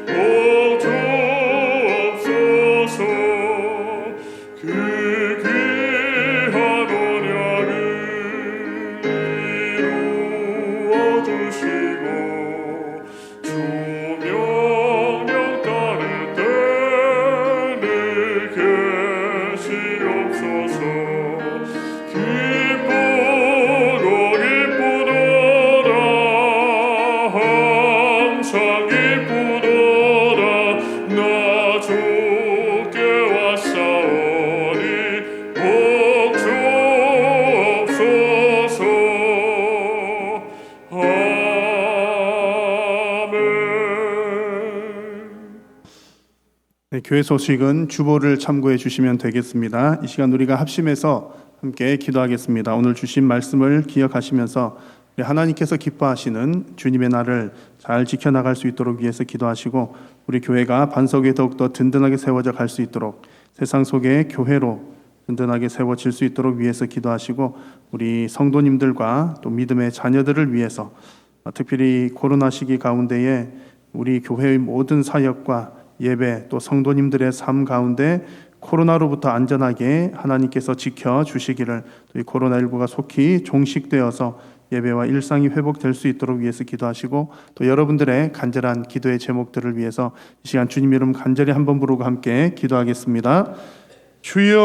복 주옵소서. 그 귀한 언약을 이루어주시고 주 명령 따를 때 늘 계시옵소서. 기쁘고 기쁘도다 항상 기쁘도다 나 주께 왔사오니 복 주옵소서. 아멘. 네, 교회 소식은 주보를 참고해 주시면 되겠습니다. 이 시간 우리가 합심해서 함께 기도하겠습니다. 오늘 주신 말씀을 기억하시면서 하나님께서 기뻐하시는 주님의 날을 잘 지켜나갈 수 있도록 위해서 기도하시고 우리 교회가 반석 위에 더욱더 든든하게 세워져 갈 수 있도록 세상 속에 교회로 든든하게 세워질 수 있도록 위해서 기도하시고 우리 성도님들과 또 믿음의 자녀들을 위해서 특별히 코로나 시기 가운데에 우리 교회의 모든 사역과 예배 또 성도님들의 삶 가운데 코로나로부터 안전하게 하나님께서 지켜주시기를, 또 이 코로나19가 속히 종식되어서 예배와 일상이 회복될 수 있도록 위해서 기도하시고, 또 여러분들의 간절한 기도의 제목들을 위해서 이 시간 주님 이름 간절히 한번 부르고 함께 기도하겠습니다. 주여,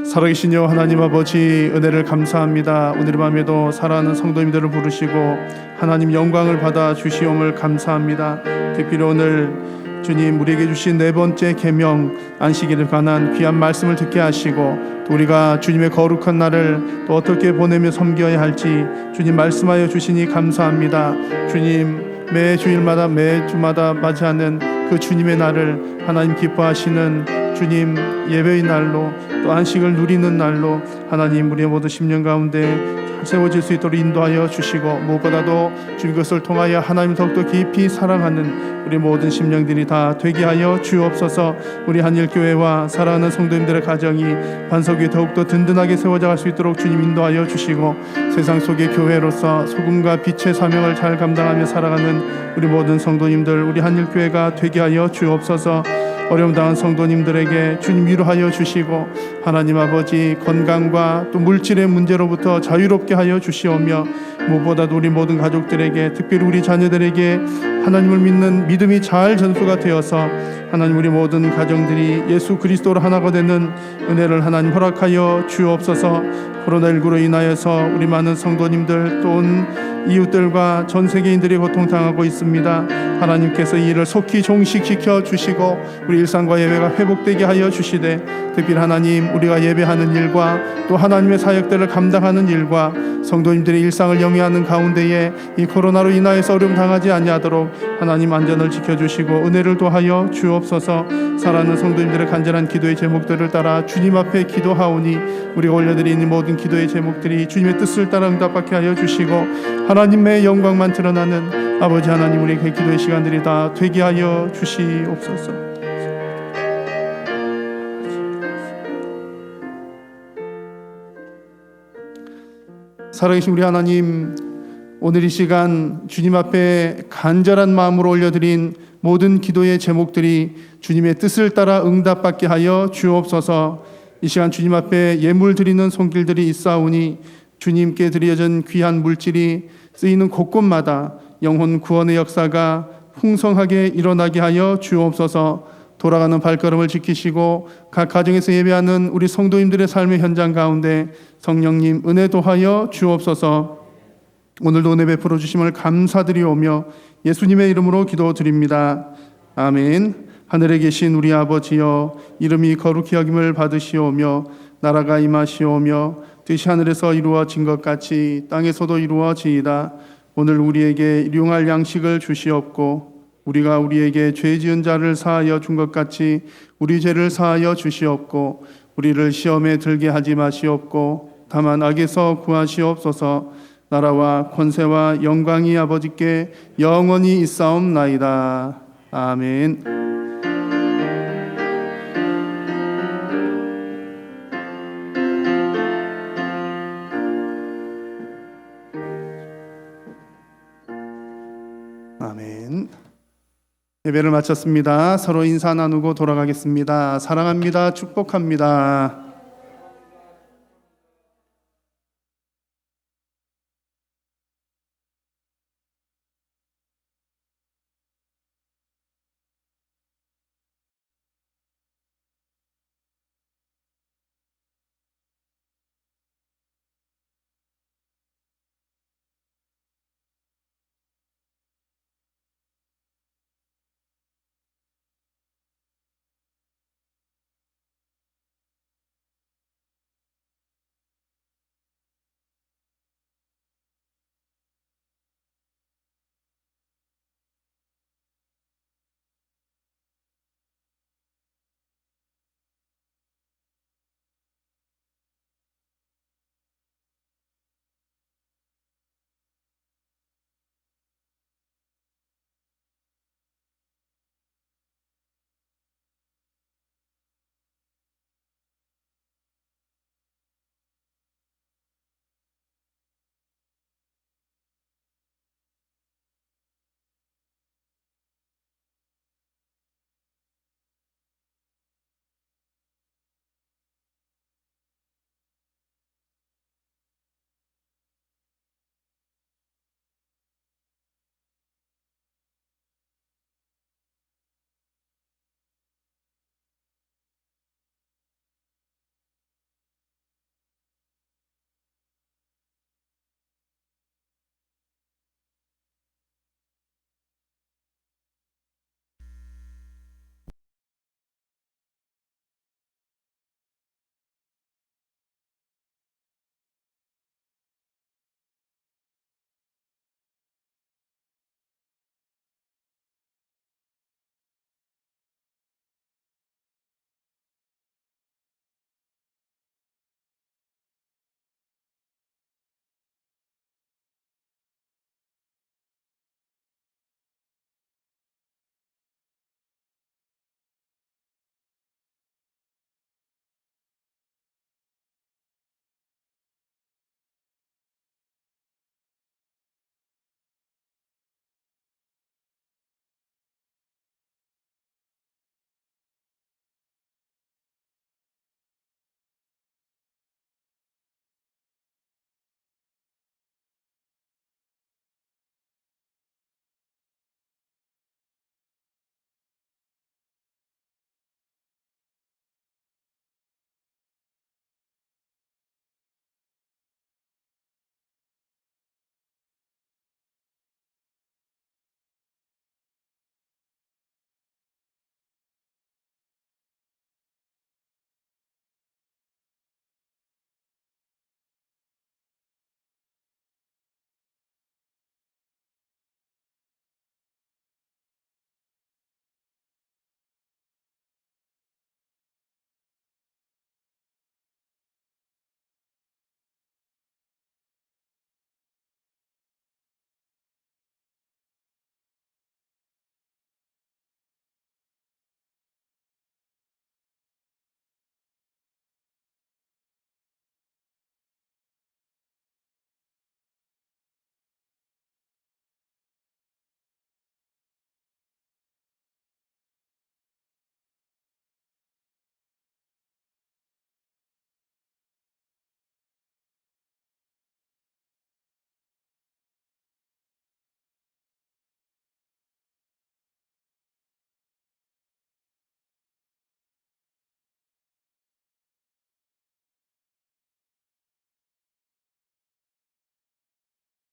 살아계신 여호와 하나님 아버지, 은혜를 감사합니다. 오늘 밤에도 사랑하는 성도님들을 부르시고 하나님 영광을 받아 주시옴을 감사합니다. 특별히 오늘 주님 우리에게 주신 네 번째 계명 안식일에 관한 귀한 말씀을 듣게 하시고, 또 우리가 주님의 거룩한 날을 또 어떻게 보내며 섬겨야 할지 주님 말씀하여 주시니 감사합니다. 주님 매 주일마다 매 주마다 맞이하는 그 주님의 날을 하나님 기뻐하시는 주님 예배의 날로, 또 안식을 누리는 날로 하나님 우리의 모든 심령 가운데 세워질 수 있도록 인도하여 주시고, 무엇보다도 주님 것을 통하여 하나님 더욱더 깊이 사랑하는 우리 모든 심령들이 다 되게 하여 주옵소서. 우리 한일교회와 사랑하는 성도님들의 가정이 반석 위에 더욱더 든든하게 세워져 갈 수 있도록 주님 인도하여 주시고, 세상 속의 교회로서 소금과 빛의 사명을 잘 감당하며 살아가는 우리 모든 성도님들, 우리 한일교회가 되게 하여 주옵소서. 어려움 당한 성도님들에게 주님 위로하여 주시고, 하나님 아버지 건강과 또 물질의 문제로부터 자유롭게 하여 주시오며, 무엇보다도 우리 모든 가족들에게, 특별히 우리 자녀들에게 하나님을 믿는 믿음이 잘 전수가 되어서 하나님 우리 모든 가정들이 예수 그리스도로 하나가 되는 은혜를 하나님 허락하여 주옵소서. 코로나19로 인하여서 우리 많은 성도님들 또 온 이웃들과 전 세계인들이 고통당하고 있습니다. 하나님께서 이 일을 속히 종식시켜 주시고 우리 일상과 예배가 회복되게 하여 주시되, 특별히 하나님 우리가 예배하는 일과 또 하나님의 사역들을 감당하는 일과 성도님들의 일상을 영위하는 가운데에 이 코로나로 인하여서 어려움 당하지 아니하도록 하나님 안전을 지켜주시고 은혜를 도하여 주옵소서. 사랑하는 성도님들의 간절한 기도의 제목들을 따라 주님 앞에 기도하오니, 우리가 올려드리는 모든 기도의 제목들이 주님의 뜻을 따라 응답받게 하여 주시고 하나님의 영광만 드러나는 아버지 하나님, 우리의 기도의 시간들이 다 되게 하여 주시옵소서. 살아계신 우리 하나님, 오늘 이 시간 주님 앞에 간절한 마음으로 올려드린 모든 기도의 제목들이 주님의 뜻을 따라 응답받게 하여 주옵소서. 이 시간 주님 앞에 예물 드리는 손길들이 있사오니 주님께 드려진 귀한 물질이 쓰이는 곳곳마다 영혼 구원의 역사가 풍성하게 일어나게 하여 주옵소서. 돌아가는 발걸음을 지키시고 각 가정에서 예배하는 우리 성도님들의 삶의 현장 가운데 성령님 은혜 도하여 주옵소서. 오늘도 은혜 베풀어 주심을 감사드리오며 예수님의 이름으로 기도드립니다. 아멘. 하늘에 계신 우리 아버지여, 이름이 거룩히 여김을 받으시오며 나라가 임하시오며 뜻이 하늘에서 이루어진 것 같이 땅에서도 이루어지이다. 오늘 우리에게 일용할 양식을 주시옵고, 우리가 우리에게 죄 지은 자를 사하여 준 것 같이 우리 죄를 사하여 주시옵고, 우리를 시험에 들게 하지 마시옵고 다만 악에서 구하시옵소서. 나라와 권세와 영광이 아버지께 영원히 있사옵나이다. 아멘. 아멘. 예배를 마쳤습니다. 서로 인사 나누고 돌아가겠습니다. 사랑합니다. 축복합니다.